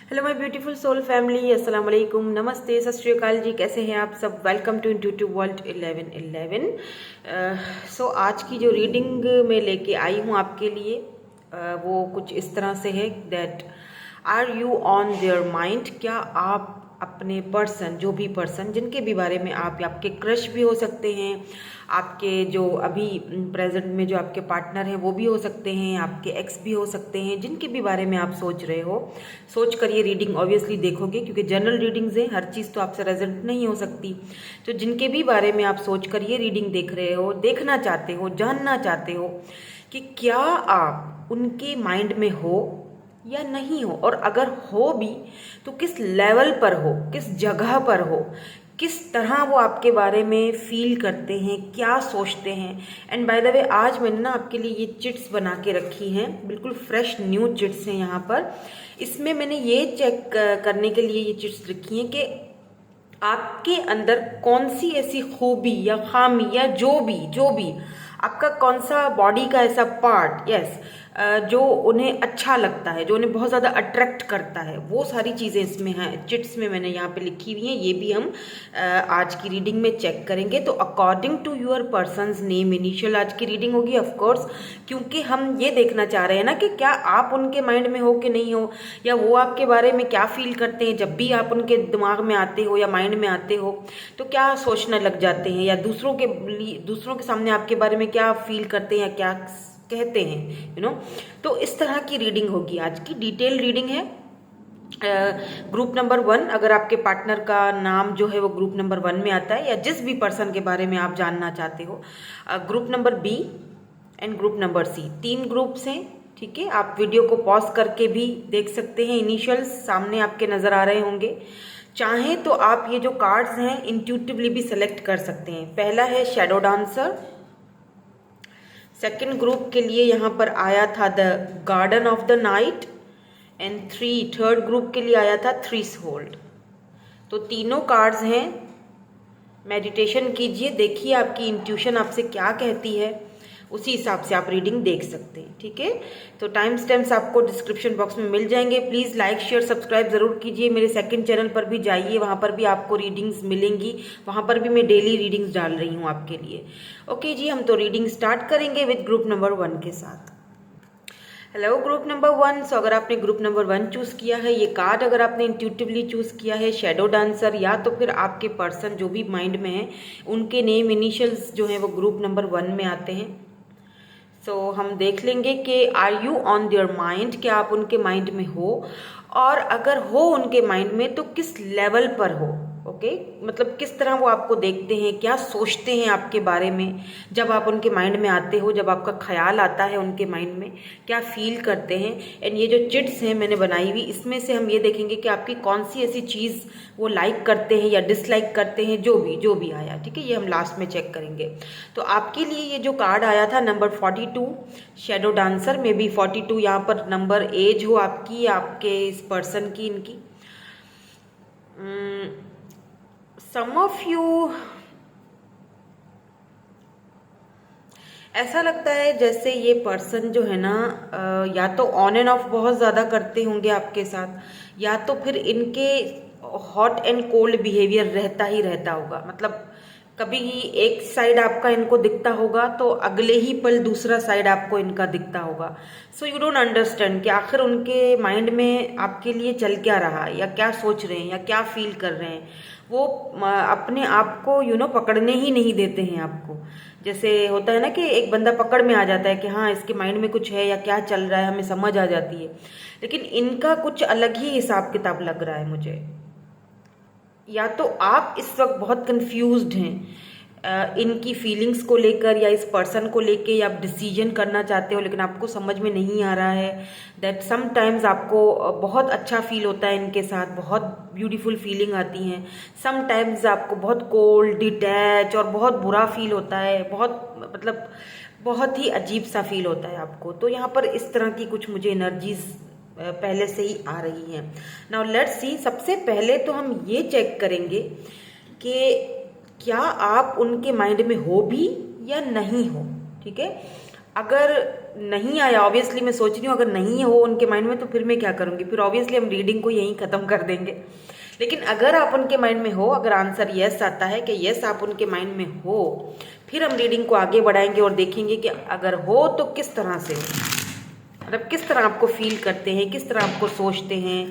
Hello my beautiful soul family, अस्सलाम वालेकुम, नमस्ते, सत श्री अकाल जी। कैसे हैं आप सब? Welcome to intuitive world 1111। So आज की जो रीडिंग मैं लेके आई हूँ आपके लिए वो कुछ इस तरह से है that are you on their mind. क्या आप अपने पर्सन, जो भी पर्सन जिनके भी बारे में आप, आपके क्रश भी हो सकते हैं, आपके जो अभी प्रेजेंट में जो आपके पार्टनर हैं वो भी हो सकते हैं, आपके एक्स भी हो सकते हैं, जिनके भी बारे में आप सोच रहे हो, सोच कर ये रीडिंग ऑब्वियसली देखोगे क्योंकि जनरल रीडिंग्स हैं, हर चीज़ तो आपसे रेजोनेट नहीं हो सकती। तो जिनके भी बारे में आप सोच कर ये रीडिंग देख रहे हो, देखना चाहते हो, जानना चाहते हो कि क्या आप उनके माइंड में हो या नहीं हो, और अगर हो भी तो किस लेवल पर हो, किस जगह पर हो, किस तरह वो आपके बारे में फील करते हैं, क्या सोचते हैं। एंड बाय द वे आज मैंने ना आपके लिए ये चिट्स बना के रखी हैं, बिल्कुल फ्रेश न्यू चिट्स हैं यहाँ पर। इसमें मैंने ये चेक करने के लिए ये चिट्स रखी हैं कि आपके अंदर कौन सी ऐसी खूबी या खामी या जो भी आपका कौन सा बॉडी का ऐसा पार्ट, यस, जो उन्हें अच्छा लगता है, जो उन्हें बहुत ज़्यादा अट्रैक्ट करता है, वो सारी चीज़ें इसमें हैं, चिट्स में मैंने यहाँ पे लिखी हुई हैं। ये भी हम आज की रीडिंग में चेक करेंगे। तो according to your person's name initial आज की रीडिंग होगी ऑफ कोर्स, क्योंकि हम ये देखना चाह रहे हैं ना कि क्या आप उनके माइंड में हो कि नहीं हो, या वो आपके बारे में क्या फील करते हैं जब भी आप उनके दिमाग में आते हो या माइंड में आते हो, तो क्या सोचने लग जाते हैं, या दूसरों के सामने आपके बारे में क्या फील करते हैं या क्या कहते हैं, यू नो। तो इस तरह की रीडिंग होगी आज की, डिटेल रीडिंग है। ग्रुप नंबर 1, अगर आपके पार्टनर का नाम जो है वो ग्रुप नंबर 1 में आता है, या जिस भी पर्सन के बारे में आप जानना चाहते हो, group number B and group number C, 3 groups हैं। ठीक है, आप वीडियो को पॉज करके भी देख सकते हैं, इनिशियल्स सामने आपके नजर आ रहे होंगे। चाहें तो आप ये जो कार्ड्स हैं इंट्यूटिवली भी सेलेक्ट कर सकते हैं। पहला है शैडो डांसर, सेकेंड ग्रुप के लिए यहाँ पर आया था the garden of the night, and third group के लिए आया था थ्रीस होल्ड। तो तीनों कार्ड्स हैं। मेडिटेशन कीजिए, देखिए आपकी इंट्यूशन आपसे क्या कहती है, उसी हिसाब से आप रीडिंग देख सकते हैं। ठीक है, तो टाइम स्टैम्प्स आपको डिस्क्रिप्शन बॉक्स में मिल जाएंगे। प्लीज़ लाइक शेयर सब्सक्राइब ज़रूर कीजिए। मेरे सेकंड चैनल पर भी जाइए, वहाँ पर भी आपको रीडिंग्स मिलेंगी, वहाँ पर भी मैं डेली रीडिंग्स डाल रही हूँ आपके लिए। ओके जी, हम तो रीडिंग स्टार्ट करेंगे विद ग्रुप नंबर 1 के साथ। Hello group number 1। सो अगर आपने ग्रुप नंबर 1 चूज़ किया है, ये कार्ड अगर आपने इंट्यूटिवली चूज़ किया है शैडो डांसर, या तो फिर आपके पर्सन जो भी माइंड में है उनके नेम इनिशियल्स जो हैं वो ग्रुप नंबर 1 में आते हैं। सो हम देख लेंगे कि are you on their mind, क्या आप उनके माइंड में हो, और अगर हो उनके माइंड में तो किस लेवल पर हो। ओके, मतलब किस तरह वो आपको देखते हैं, क्या सोचते हैं आपके बारे में जब आप उनके माइंड में आते हो, जब आपका ख्याल आता है उनके माइंड में क्या फील करते हैं। एंड ये जो चिट्स हैं मैंने बनाई हुई, इसमें से हम ये देखेंगे कि आपकी कौन सी ऐसी चीज़ वो लाइक करते हैं या डिसलाइक करते हैं, जो भी आया। ठीक है, ये हम लास्ट में चेक करेंगे। तो आपके लिए ये जो कार्ड आया था नंबर 42 शैडो डांसर में भी 42 यहाँ पर नंबर एज हो आपकी, आपके इस पर्सन की, इनकी सम ऑफ यू ऐसा लगता है जैसे ये पर्सन जो है ना या तो ऑन एंड ऑफ बहुत ज़्यादा करते होंगे आपके साथ, या तो फिर इनके हॉट एंड कोल्ड बिहेवियर रहता ही रहता होगा। मतलब कभी एक साइड आपका इनको दिखता होगा तो अगले ही पल दूसरा साइड आपको इनका दिखता होगा। सो यू डोंट अंडरस्टैंड कि आखिर उनके माइंड में आपके लिए चल क्या रहा है, या क्या सोच रहे हैं, या क्या फील कर रहे हैं। वो अपने आप को पकड़ने ही नहीं देते हैं आपको। जैसे होता है ना कि एक बंदा पकड़ में आ जाता है कि हाँ इसके माइंड में कुछ है या क्या चल रहा है, हमें समझ आ जाती है। लेकिन इनका कुछ अलग ही हिसाब किताब लग रहा है मुझे। या तो आप इस वक्त बहुत कंफ्यूज्ड हैं इनकी फीलिंग्स को लेकर, या इस पर्सन को लेकर, या आप डिसीजन करना चाहते हो लेकिन आपको समझ में नहीं आ रहा है। दैट समटाइम्स आपको बहुत अच्छा फील होता है इनके साथ, बहुत ब्यूटीफुल फीलिंग आती हैं। समटाइम्स आपको बहुत कोल्ड, डिटैच और बहुत बुरा फील होता है, बहुत मतलब बहुत ही अजीब सा फील होता है आपको। तो यहाँ पर इस तरह की कुछ मुझे एनर्जीज पहले से ही आ रही हैं। नाउ लेट्स सी, सबसे पहले तो हम ये चेक करेंगे कि क्या आप उनके माइंड में हो भी या नहीं हो। ठीक है, अगर नहीं आया, ऑब्वियसली मैं सोच रही हूँ अगर नहीं हो उनके माइंड में तो फिर मैं क्या करूँगी, फिर ऑब्वियसली हम रीडिंग को यहीं ख़त्म कर देंगे। लेकिन अगर आप उनके माइंड में हो, अगर आंसर यस आता है कि यस आप उनके माइंड में हो, फिर हम रीडिंग को आगे बढ़ाएंगे और देखेंगे कि अगर हो तो किस तरह से हो, मतलब किस तरह आपको फील करते हैं, किस तरह आपको सोचते हैं।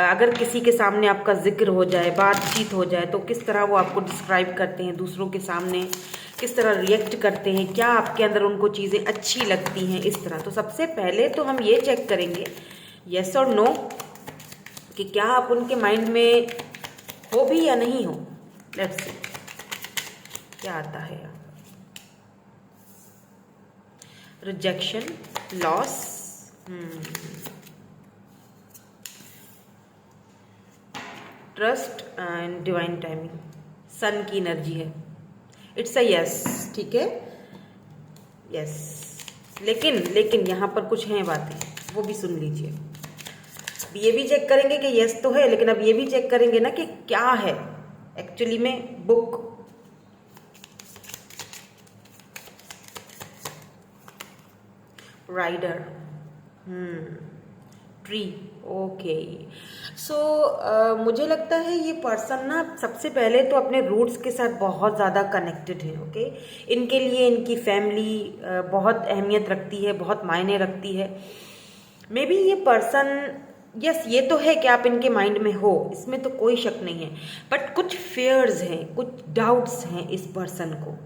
अगर किसी के सामने आपका जिक्र हो जाए, बातचीत हो जाए, तो किस तरह वो आपको डिस्क्राइब करते हैं दूसरों के सामने, किस तरह रिएक्ट करते हैं, क्या आपके अंदर उनको चीज़ें अच्छी लगती हैं, इस तरह। तो सबसे पहले तो हम ये चेक करेंगे यस और नो कि क्या आप उनके माइंड में हो भी या नहीं हो। लेट्स सी क्या आता है। Rejection, loss, trust and divine timing, sun की एनर्जी है। इट्स अ यस, ठीक है, यस। लेकिन यहाँ पर कुछ हैं बातें, वो भी सुन लीजिए। ये भी चेक करेंगे कि यस तो है, लेकिन अब ये भी चेक करेंगे ना कि क्या है एक्चुअली में। Book, rider, tree, okay. So मुझे लगता है ये पर्सन ना सबसे पहले तो अपने रूट्स के साथ बहुत ज़्यादा कनेक्टेड है। ओके, इनके लिए इनकी फैमिली बहुत अहमियत रखती है, बहुत मायने रखती है। मे बी ये पर्सन, यस ये तो है कि आप इनके माइंड में हो, इसमें तो कोई शक नहीं है, बट कुछ फेयर्स हैं, कुछ डाउट्स हैं इस पर्सन को।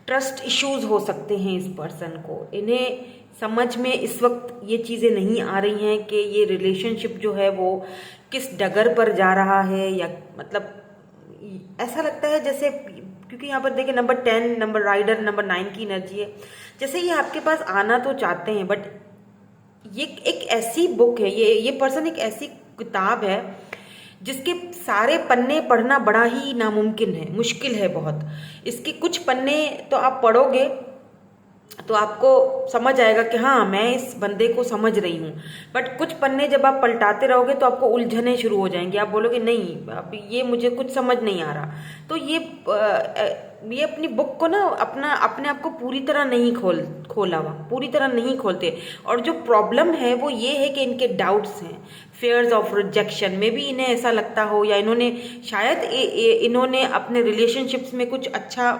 ट्रस्ट इश्यूज हो सकते हैं इस पर्सन को। इन्हें समझ में इस वक्त ये चीज़ें नहीं आ रही हैं कि ये रिलेशनशिप जो है वो किस डगर पर जा रहा है, या मतलब ऐसा लगता है जैसे, क्योंकि यहाँ पर देखिए नंबर 10, नंबर राइडर, नंबर 9 की एनर्जी है, जैसे ये आपके पास आना तो चाहते हैं, बट ये एक ऐसी बुक है, ये पर्सन एक ऐसी किताब है जिसके सारे पन्ने पढ़ना बड़ा ही नामुमकिन है, मुश्किल है बहुत। इसके कुछ पन्ने तो आप पढ़ोगे तो आपको समझ आएगा कि हाँ मैं इस बंदे को समझ रही हूँ, बट कुछ पन्ने जब आप पलटाते रहोगे तो आपको उलझने शुरू हो जाएंगे, आप बोलोगे नहीं अब ये मुझे कुछ समझ नहीं आ रहा। तो ये अपनी बुक को ना अपने आप को पूरी तरह नहीं खोला हुआ, पूरी तरह नहीं खोलते। और जो प्रॉब्लम है वो ये है कि इनके डाउट्स हैं, फेयर्स ऑफ रिजेक्शन में भी इन्हें ऐसा लगता हो, या इन्होंने शायद इन्होंने अपने रिलेशनशिप्स में कुछ अच्छा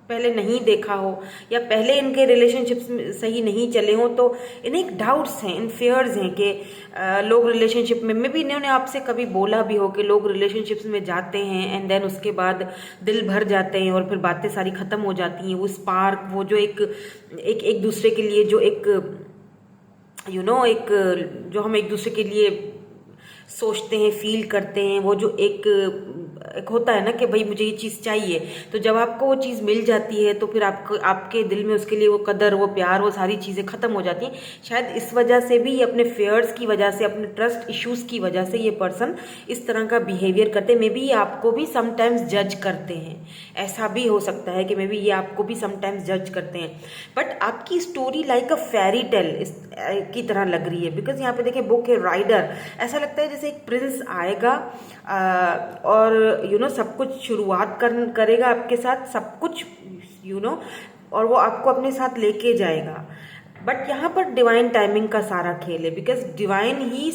पहले नहीं देखा हो, या पहले इनके रिलेशनशिप्स सही नहीं चले हों, तो इन्हें एक डाउट्स हैं, इन फेयर्स हैं कि लोग रिलेशनशिप में भी इन्होंने आपसे कभी बोला भी हो कि लोग रिलेशनशिप्स में जाते हैं एंड देन उसके बाद दिल भर जाते हैं और फिर बातें सारी ख़त्म हो जाती हैं। वो स्पार्क, वो जो एक दूसरे के लिए जो एक एक जो हम एक दूसरे के लिए सोचते हैं, फील करते हैं, वो जो एक होता है ना कि भाई मुझे ये चीज़ चाहिए, तो जब आपको वो चीज़ मिल जाती है तो फिर आपके दिल में उसके लिए वो कदर, वो प्यार, वो सारी चीज़ें ख़त्म हो जाती हैं। शायद इस वजह से भी, अपने फेयर्स की वजह से, अपने ट्रस्ट इश्यूज़ की वजह से ये पर्सन इस तरह का बिहेवियर करते हैं। मे बी ये आपको भी समटाइम्स जज करते हैं, ऐसा भी हो सकता है कि मे बी ये आपको भी समटाइम्स जज करते हैं, बट आपकी स्टोरी लाइक अ फेरी टेल की तरह लग रही है। बिकॉज यहाँ पे देखिए बुक है राइडर, ऐसा लगता है जैसे एक प्रिंस आएगा और सब कुछ शुरुआत करेगा आपके साथ, सब कुछ और वो आपको अपने साथ लेके जाएगा। बट यहाँ पर डिवाइन टाइमिंग का सारा खेल है, बिकॉज डिवाइन ही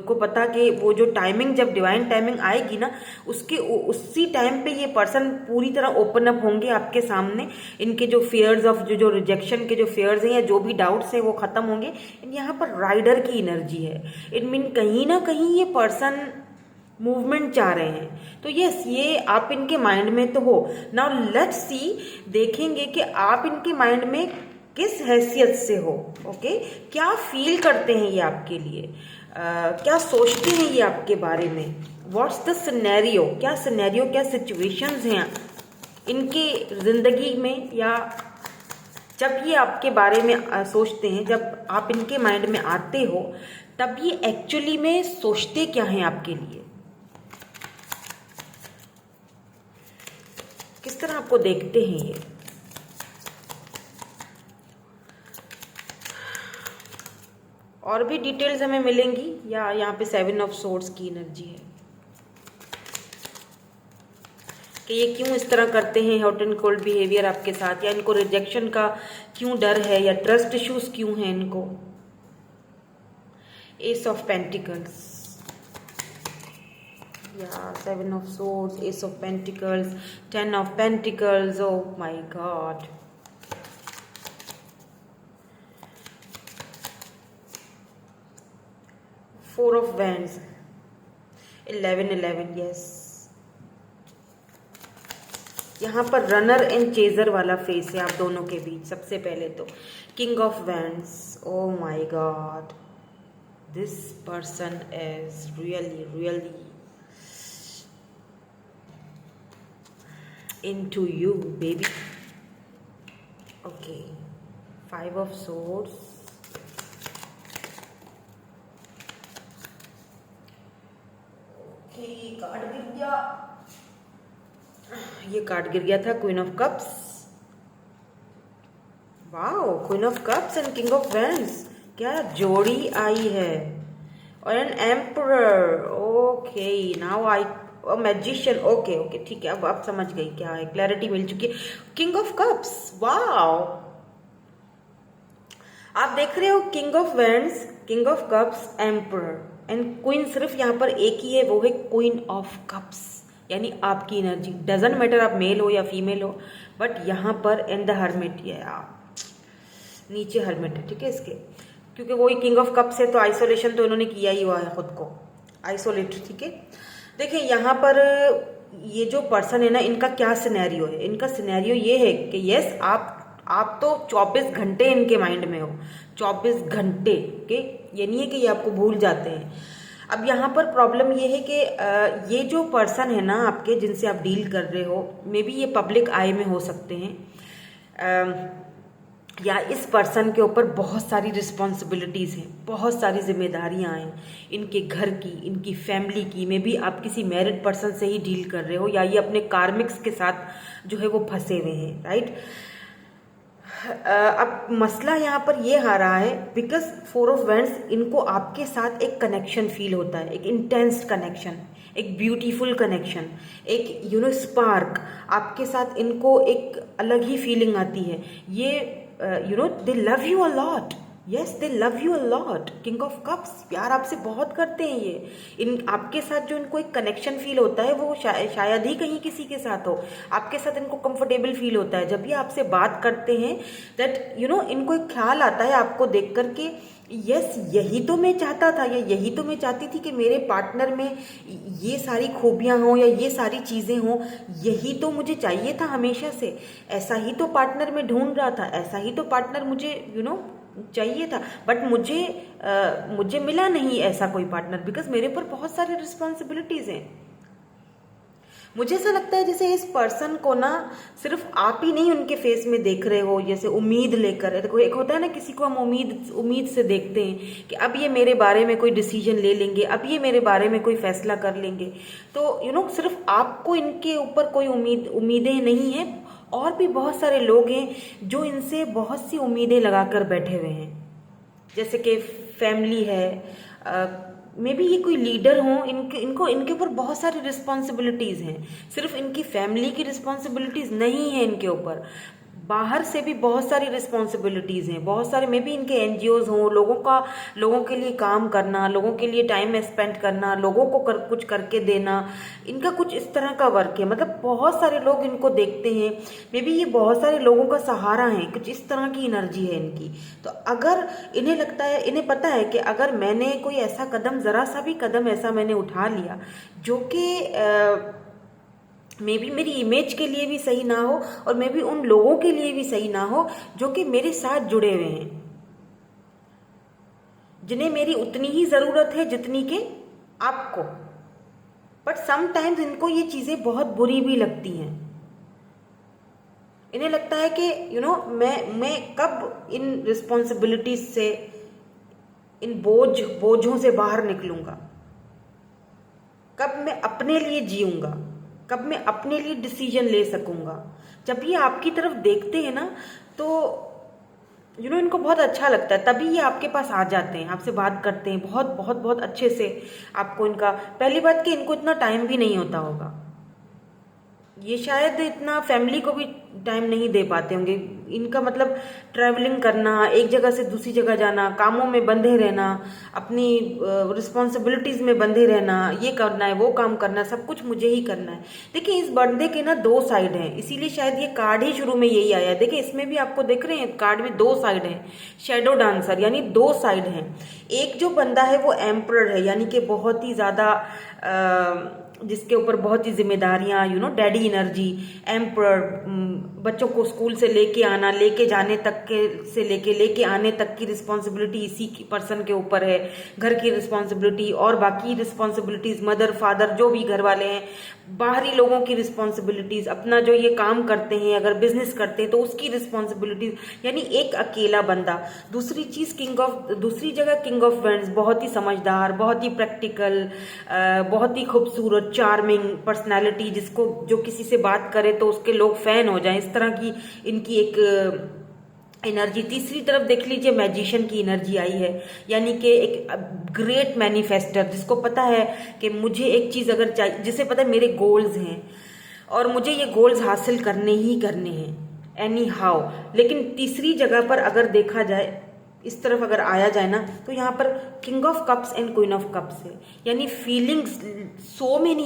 को पता कि वो जो टाइमिंग, जब डिवाइन टाइमिंग आएगी ना, उसी टाइम पे ये पर्सन पूरी तरह ओपन अप होंगे आपके सामने। इनके जो फियर्स ऑफ जो रिजेक्शन के जो फियर्स हैं या जो भी डाउट्स हैं वो खत्म होंगे। यहाँ पर राइडर की एनर्जी है। इट मीन कहीं ना कहीं ये पर्सन मूवमेंट चाह रहे हैं, तो यस ये आप इनके माइंड में तो हो। नाउ लेट्स सी, देखेंगे कि आप इनके माइंड में किस हैसियत से हो। ओके, क्या फील करते हैं ये आपके लिए, क्या सोचते हैं ये आपके बारे में, व्हाट्स द सिनेरियो, क्या सिनेरियो, क्या सिचुएशंस हैं इनकी ज़िंदगी में, या जब ये आपके बारे में सोचते हैं, जब आप इनके माइंड में आते हो, तब ये एक्चुअली में सोचते क्या हैं आपके लिए, किस तरह आपको देखते हैं ये। और भी डिटेल्स हमें मिलेंगी, या यहाँ पे 7 ऑफ सोर्ड्स की एनर्जी है। कि ये क्यों इस तरह करते हैं, हॉट एंड कोल्ड बिहेवियर आपके साथ, या इनको रिजेक्शन का क्यों डर है, या ट्रस्ट इश्यूज क्यों हैं इनको। एस ऑफ पेंटिकल्स, या 7 of swords, S of pentacles, 10 of pentacles, oh my God. Four of wands, 11 yes. यहाँ पर रनर एंड चेजर वाला फेस है आप दोनों के बीच। सबसे पहले तो king of wands, oh my God, this person is really really into you baby. Okay, 5 of swords, okay, card गिर गया, ये कार्ड गिर गया था queen of cups. Wow, queen of cups and king of wands, क्या जोड़ी आई है। और एन एम्परर, ओके नाउ आई मैजिशियन, ओके ओके ठीक है, अब आप समझ गई क्या है, क्लैरिटी मिल चुकी है। किंग ऑफ कप्स, वाओ, आप देख रहे हो king of wands, king of cups, emperor and queen, सिर्फ यहाँ पर एक ही है, वो है क्वीन ऑफ कप्स, यानी आपकी एनर्जी। डजंट मैटर आप मेल हो या फीमेल हो, बट यहाँ पर एंड द हर्मिट, ये नीचे हर्मिट है, ठीक है इसके, क्योंकि वही किंग ऑफ कप्स है तो आइसोलेशन तो इन्होंने किया ही हुआ है, खुद को आइसोलेट, ठीक है। देखिए यहाँ पर ये जो पर्सन है ना, इनका क्या सिनेरियो है, इनका सिनेरियो ये है कि यस आप तो 24 घंटे इनके माइंड में हो, 24 घंटे के, ये नहीं है कि ये आपको भूल जाते हैं। अब यहाँ पर प्रॉब्लम ये है कि ये जो पर्सन है ना आपके, जिनसे आप डील कर रहे हो, मे बी ये पब्लिक आई में हो सकते हैं, या इस पर्सन के ऊपर बहुत सारी रिस्पॉन्सिबिलिटीज़ हैं, बहुत सारी जिम्मेदारियां हैं, इनके घर की, इनकी फैमिली की। मे बी आप किसी मैरिड पर्सन से ही डील कर रहे हो, या ये अपने कार्मिक्स के साथ जो है वो फंसे हुए हैं, राइट। अब मसला यहाँ पर ये आ रहा है बिकॉज 4 ऑफ वैंड्स, इनको आपके साथ एक कनेक्शन फील होता है, एक इंटेंस कनेक्शन, एक ब्यूटीफुल कनेक्शन, एक स्पार्क, आपके साथ इनको एक अलग ही फीलिंग आती है। ये दे love you a lot, yes they love you a lot. King of cups, प्यार आपसे बहुत करते हैं ये। इन आपके साथ जो इनको एक कनेक्शन फील होता है, वो शायद ही कहीं किसी के साथ हो। आपके साथ इनको कंफर्टेबल फील होता है जब ये आपसे बात करते हैं, दैट इनको एक ख्याल आता है आपको देख करके, यस यही तो मैं चाहता था, या यही तो मैं चाहती थी कि मेरे पार्टनर में ये सारी खूबियां हों या ये सारी चीज़ें हों, यही तो मुझे चाहिए था हमेशा से, ऐसा ही तो पार्टनर मैं ढूंढ रहा था, ऐसा ही तो पार्टनर मुझे चाहिए था, बट मुझे मिला नहीं ऐसा कोई पार्टनर, बिकॉज मेरे ऊपर बहुत सारी रिस्पॉन्सिबिलिटीज़ हैं। मुझे ऐसा लगता है जैसे इस पर्सन को ना सिर्फ आप ही नहीं उनके फेस में देख रहे हो, जैसे उम्मीद लेकर। देखो एक होता है ना, किसी को हम उम्मीद से देखते हैं कि अब ये मेरे बारे में कोई डिसीजन ले लेंगे, अब ये मेरे बारे में कोई फैसला कर लेंगे। तो सिर्फ आपको इनके ऊपर कोई उम्मीदें नहीं है, और भी बहुत सारे लोग हैं जो इनसे बहुत सी उम्मीदें लगाकर बैठे हुए हैं, जैसे कि फैमिली है, मे बी ये कोई लीडर हो, इनके ऊपर बहुत सारी रिस्पॉन्सिबिलिटीज़ हैं। सिर्फ इनकी फैमिली की रिस्पॉन्सिबिलिटीज़ नहीं है इनके ऊपर, बाहर से भी बहुत सारी रिस्पॉन्सिबिलिटीज़ हैं, बहुत सारे मे बी इनके एनजीओज हों, लोगों के लिए काम करना, लोगों के लिए टाइम स्पेंड करना, लोगों को कुछ करके देना, इनका कुछ इस तरह का वर्क है। मतलब बहुत सारे लोग इनको देखते हैं, मे बी ये बहुत सारे लोगों का सहारा है, कुछ इस तरह की एनर्जी है इनकी। तो अगर इन्हें लगता है, इन्हें पता है कि अगर मैंने कोई ऐसा कदम, ज़रा सा भी कदम ऐसा मैंने उठा लिया जो कि मे बी मेरी इमेज के लिए भी सही ना हो, और मे बी उन लोगों के लिए भी सही ना हो जो कि मेरे साथ जुड़े हुए हैं, जिन्हें मेरी उतनी ही ज़रूरत है जितनी कि आपको, बट समटाइम्स इनको ये चीज़ें बहुत बुरी भी लगती हैं। इन्हें लगता है कि मैं कब इन रिस्पॉन्सिबिलिटीज से, इन बोझों से बाहर निकलूंगा, कब मैं अपने लिए जीऊंगा, कब मैं अपने लिए डिसीजन ले सकूंगा। जब ये आपकी तरफ देखते हैं ना, तो इनको बहुत अच्छा लगता है, तभी ये आपके पास आ जाते हैं, आपसे बात करते हैं बहुत बहुत बहुत अच्छे से। आपको इनका, पहली बात कि इनको इतना टाइम भी नहीं होता होगा, ये शायद इतना फैमिली को भी टाइम नहीं दे पाते होंगे। इनका मतलब ट्रैवलिंग करना, एक जगह से दूसरी जगह जाना, कामों में बंधे रहना, अपनी रिस्पॉन्सिबिलिटीज में बंधे रहना, ये करना है वो काम करना है, सब कुछ मुझे ही करना है। देखिए इस बंदे के ना दो साइड हैं, इसीलिए शायद ये कार्ड ही शुरू में यही आया है। देखिए इसमें भी आपको देख रहे हैं कार्ड में दो साइड हैं, शेडो डांसर यानी दो साइड हैं। एक जो बंदा है वो एम्परर है, यानी कि बहुत ही ज्यादा जिसके ऊपर बहुत ही जिम्मेदारियां, डैडी एनर्जी, एम्पर, बच्चों को स्कूल से लेके आना, लेके जाने तक के से लेके आने तक की रिस्पॉन्सिबिलिटी इसी की पर्सन के ऊपर है। घर की रिस्पॉन्सिबिलिटी और बाकी रिस्पॉन्सिबिलिटीज, मदर फादर जो भी घर वाले हैं, बाहरी लोगों की रिस्पॉन्सिबिलिटीज, अपना जो ये काम करते हैं, अगर बिजनेस करते हैं तो उसकी रिस्पॉन्सिबिलिटीज, यानी एक अकेला बंदा। दूसरी चीज दूसरी जगह किंग ऑफ वेंड्स, बहुत ही समझदार, बहुत ही प्रैक्टिकल, बहुत ही खूबसूरत, चार्मिंग पर्सनैलिटी, जिसको जो किसी से बात करे तो उसके लोग फैन हो जाएं, इस तरह की इनकी एक एनर्जी। तीसरी तरफ देख लीजिए मैजिशियन की एनर्जी आई है, यानी कि एक ग्रेट मैनिफेस्टर, जिसको पता है कि मुझे एक चीज अगर चाहिए, जिसे पता है मेरे गोल्स हैं और मुझे ये गोल्स हासिल करने ही करने हैं एनी हाउ। लेकिन तीसरी जगह पर अगर देखा जाए, इस तरफ अगर आया जाए ना, तो यहाँ पर king of cups and queen of cups है, यानी feelings, so many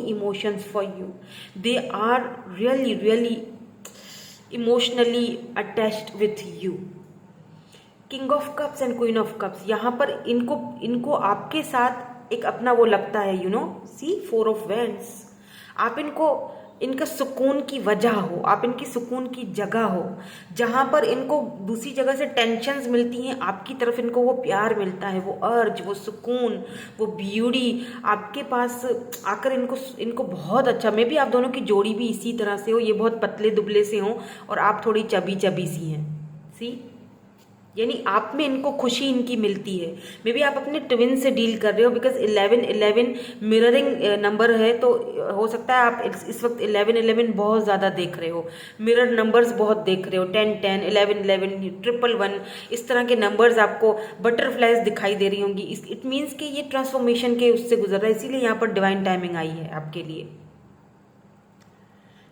emotions for you, they are really really emotionally attached with you. King of cups and queen of cups, यहाँ पर इनको आपके साथ एक अपना वो लगता है, सी फोर ऑफ वेंड्स। आप इनका सुकून की वजह हो, आप इनकी सुकून की जगह हो, जहां पर इनको दूसरी जगह से टेंशन्स मिलती हैं, आपकी तरफ इनको वो प्यार मिलता है, वो अर्ज, वो सुकून, वो ब्यूटी आपके पास आकर इनको बहुत अच्छा। मे भी आप दोनों की जोड़ी भी इसी तरह से हो, ये बहुत पतले दुबले से हो और आप थोड़ी चबी चबी सी हैं, सी, यानी आप में इनको खुशी इनकी मिलती है। मे बी आप अपने ट्विन से डील कर रहे हो, बिकॉज 11 मिररिंग नंबर है, तो हो सकता है आप इस वक्त 11 बहुत ज़्यादा देख रहे हो, मिरर नंबर्स बहुत देख रहे हो, 10 11 11 111, इस तरह के नंबर्स आपको बटरफ्लाइज दिखाई दे रही होंगी। इट मीन्स कि ये ट्रांसफॉर्मेशन के उससे गुजर रहा है, इसीलिए यहाँ पर डिवाइन टाइमिंग आई है आपके लिए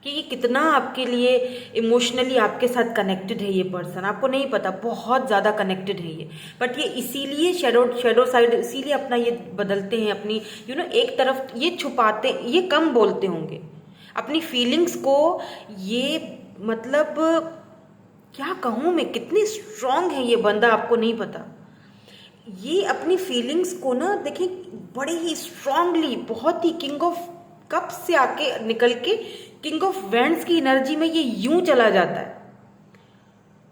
कि ये कितना आपके लिए इमोशनली आपके साथ कनेक्टेड है। ये पर्सन आपको नहीं पता, बहुत ज़्यादा कनेक्टेड है ये, बट ये इसीलिए शेडो साइड इसीलिए अपना ये बदलते हैं, अपनी एक तरफ ये छुपाते, ये कम बोलते होंगे अपनी फीलिंग्स को। ये मतलब क्या कहूँ मैं, कितनी स्ट्रांग है ये बंदा, आपको नहीं पता। ये अपनी फीलिंग्स को ना देखिए बड़े ही स्ट्रांगली, बहुत ही किंग ऑफ कप से आके निकल के किंग ऑफ वेंड्स की एनर्जी में ये यूं चला जाता है।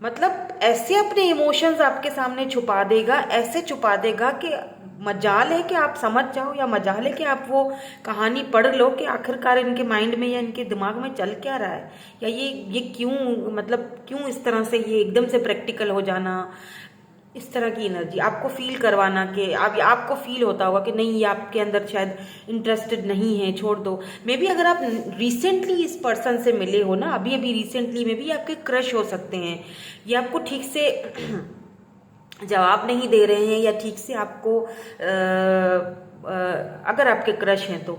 मतलब ऐसे अपने इमोशंस आपके सामने छुपा देगा, ऐसे छुपा देगा कि मजाल है कि आप समझ जाओ, या मजाल है कि आप वो कहानी पढ़ लो कि आखिरकार इनके माइंड में या इनके दिमाग में चल क्या रहा है, या ये क्यों, मतलब क्यों इस तरह से ये एकदम से प्रैक्टिकल हो जाना, इस तरह की एनर्जी आपको फील करवाना कि आपको फील होता होगा कि नहीं, ये आपके अंदर शायद इंटरेस्टेड नहीं है, छोड़ दो। मे बी अगर आप रिसेंटली इस पर्सन से मिले हो ना, अभी अभी रिसेंटली में भी आपके क्रश हो सकते हैं, ये आपको ठीक से जवाब नहीं दे रहे हैं, या ठीक से आपको अगर आपके क्रश हैं तो,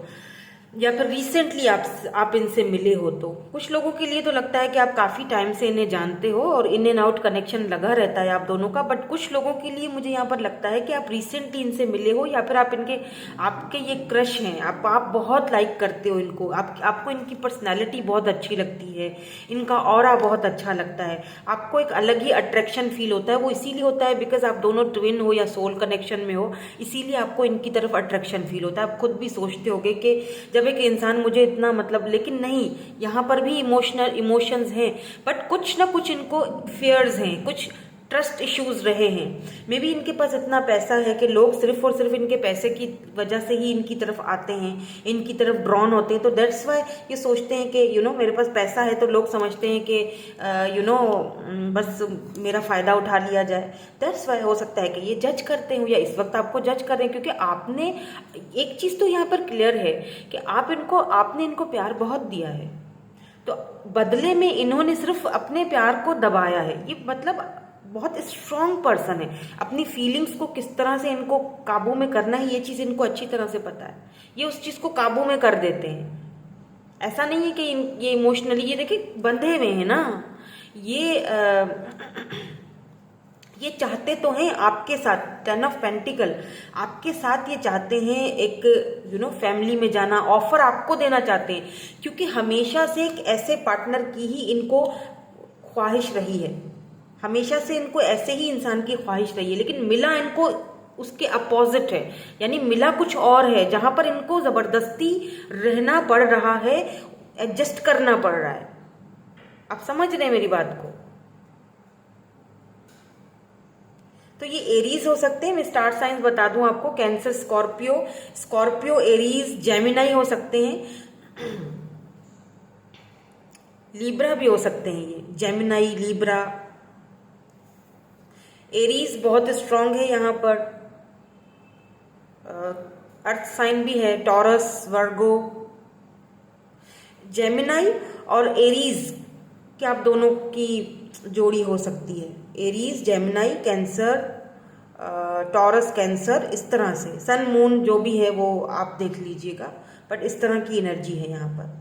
या फिर रिसेंटली आप इनसे मिले हो, तो कुछ लोगों के लिए तो लगता है कि आप काफ़ी टाइम से इन्हें जानते हो और इन एंड आउट कनेक्शन लगा रहता है आप दोनों का। बट कुछ लोगों के लिए मुझे यहाँ पर लगता है कि आप रिसेंटली इनसे मिले हो, या फिर आपके ये क्रश हैं, आप बहुत लाइक करते हो इनको, आपको इनकी पर्सनैलिटी बहुत अच्छी लगती है, इनका ऑरा बहुत अच्छा लगता है, आपको एक अलग ही अट्रैक्शन फील होता है। वो इसीलिए होता है बिकॉज आप दोनों ट्विन हो या सोल कनेक्शन में हो, इसीलिए आपको इनकी तरफ अट्रैक्शन फील होता है। आप खुद भी सोचते होगे कि जब एक इंसान मुझे इतना मतलब, लेकिन नहीं, यहाँ पर भी इमोशंस हैं, बट कुछ ना कुछ इनको फियर्स हैं, कुछ ट्रस्ट इश्यूज रहे हैं। मे बी इनके पास इतना पैसा है कि लोग सिर्फ और सिर्फ इनके पैसे की वजह से ही इनकी तरफ आते हैं, इनकी तरफ ड्रॉन होते हैं। तो दैट्स वाई ये सोचते हैं कि मेरे पास पैसा है, तो लोग समझते हैं कि बस मेरा फ़ायदा उठा लिया जाए। दैट्स वाई हो सकता है कि ये जज करते हो, या इस वक्त आपको जज कर रहे हैं, क्योंकि आपने एक चीज़ तो यहाँ पर क्लियर है कि आपने इनको प्यार बहुत दिया है, तो बदले में इन्होंने सिर्फ अपने प्यार को दबाया है। ये मतलब बहुत स्ट्रांग पर्सन है, अपनी फीलिंग्स को किस तरह से इनको काबू में करना है, ये चीज़ इनको अच्छी तरह से पता है। ये उस चीज़ को काबू में कर देते हैं। ऐसा नहीं है कि ये इमोशनली, ये देखिए बंधे हुए हैं ना, ये ये चाहते तो हैं आपके साथ, 10 ऑफ पेंटिकल, आपके साथ ये चाहते हैं एक फैमिली में जाना, ऑफर आपको देना चाहते हैं, क्योंकि हमेशा से एक ऐसे पार्टनर की ही इनको ख्वाहिश रही है, हमेशा से इनको ऐसे ही इंसान की ख्वाहिश रही है, लेकिन मिला इनको उसके अपोजिट है, यानी मिला कुछ और है, जहां पर इनको जबरदस्ती रहना पड़ रहा है, एडजस्ट करना पड़ रहा है। आप समझ रहे हैं मेरी बात को? तो ये एरीज हो सकते हैं, मैं स्टार साइंस बता दूं आपको, cancer, Scorpio, Scorpio Aries, Gemini हो सकते हैं, लीब्रा भी हो सकते हैं, ये जेमिनाई, लीब्रा, एरीज बहुत स्ट्रांग है यहाँ पर, अर्थ साइन भी है, टॉरस, वर्गो, जेमिनाई और एरीज क्या आप दोनों की जोड़ी हो सकती है, Aries, Gemini, cancer, taurus, cancer, इस तरह से सन मून जो भी है वो आप देख लीजिएगा, बट इस तरह की एनर्जी है यहाँ पर।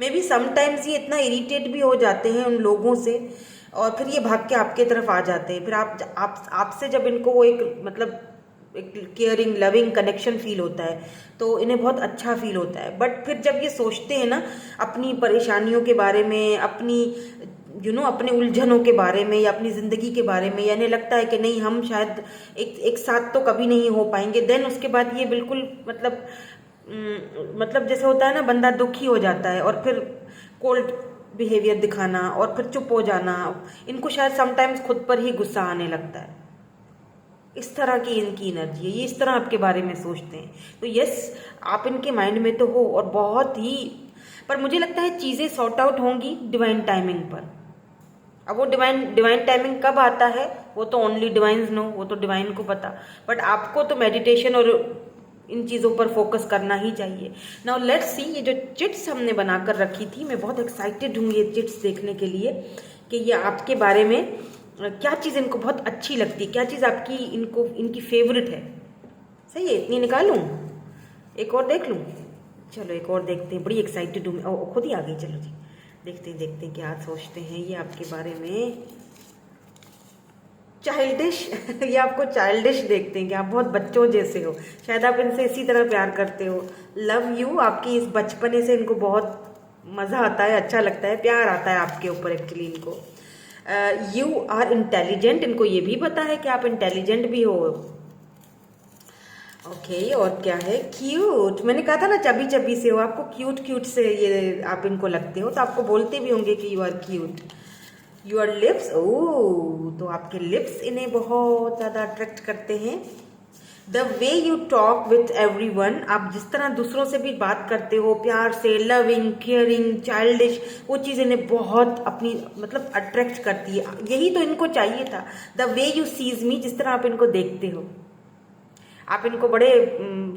मे बी समटाइम्स ये इतना इरिटेट भी हो जाते हैं उन लोगों से, और फिर ये भाग के आपके तरफ आ जाते हैं, फिर आपसे जब इनको वो एक मतलब एक केयरिंग, लविंग कनेक्शन फील होता है तो इन्हें बहुत अच्छा फील होता है। बट फिर जब ये सोचते हैं ना अपनी परेशानियों के बारे में, अपनी अपने उलझनों के बारे में, या अपनी ज़िंदगी के बारे में, या इन्हें लगता है कि नहीं हम शायद एक साथ तो कभी नहीं हो पाएंगे, देन उसके बाद ये बिल्कुल मतलब जैसे होता है ना, बंदा दुखी हो जाता है और फिर कोल्ड बिहेवियर दिखाना और फिर चुप हो जाना, इनको शायद समटाइम्स खुद पर ही गुस्सा आने लगता है। इस तरह की इनकी एनर्जी है, ये इस तरह आपके बारे में सोचते हैं। तो यस, आप इनके माइंड में तो हो, और बहुत ही, पर मुझे लगता है चीज़ें सॉर्ट आउट होंगी डिवाइन टाइमिंग पर। अब वो डिवाइन टाइमिंग कब आता है वो तो ओनली डिवाइंस नो, वो तो डिवाइन को पता, बट आपको तो मेडिटेशन और इन चीज़ों पर फोकस करना ही चाहिए। नाउ लेट्स सी, ये जो चिट्स हमने बनाकर रखी थी, मैं बहुत एक्साइटेड हूँ ये चिट्स देखने के लिए कि ये आपके बारे में क्या चीज़ इनको बहुत अच्छी लगती है, क्या चीज़ आपकी इनकी फेवरेट है। सही है, इतनी निकालूं, एक और देख लूं? चलो एक और देखते हैं, बड़ी एक्साइटेड हूँ मैं, खुद ही आ गई। चलो जी, देखते हैं क्या सोचते हैं ये आपके बारे में। चाइल्डिश ये आपको चाइल्डिश देखते हैं कि आप बहुत बच्चों जैसे हो, शायद आप इनसे इसी तरह प्यार करते हो। लव यू, आपकी इस बचपने से इनको बहुत मज़ा आता है, अच्छा लगता है, प्यार आता है आपके ऊपर एक्चुअली इनको। यू आर इंटेलिजेंट, इनको ये भी पता है कि आप इंटेलिजेंट भी हो। ओके, और क्या है? क्यूट, मैंने कहा था ना चबी चबी से हो, आपको क्यूट से ये आप इनको लगते हो, तो आपको बोलते भी होंगे कि you are cute. Your lips, oh, तो आपके लिप्स इन्हें बहुत ज़्यादा अट्रैक्ट करते हैं। The way you talk with everyone, आप जिस तरह दूसरों से भी बात करते हो प्यार से, लविंग, केयरिंग, चाइल्डिश, वो चीज़ इन्हें बहुत अपनी मतलब अट्रैक्ट करती है। यही तो इनको चाहिए था। The way you sees me, जिस तरह आप इनको देखते हो, आप इनको बड़े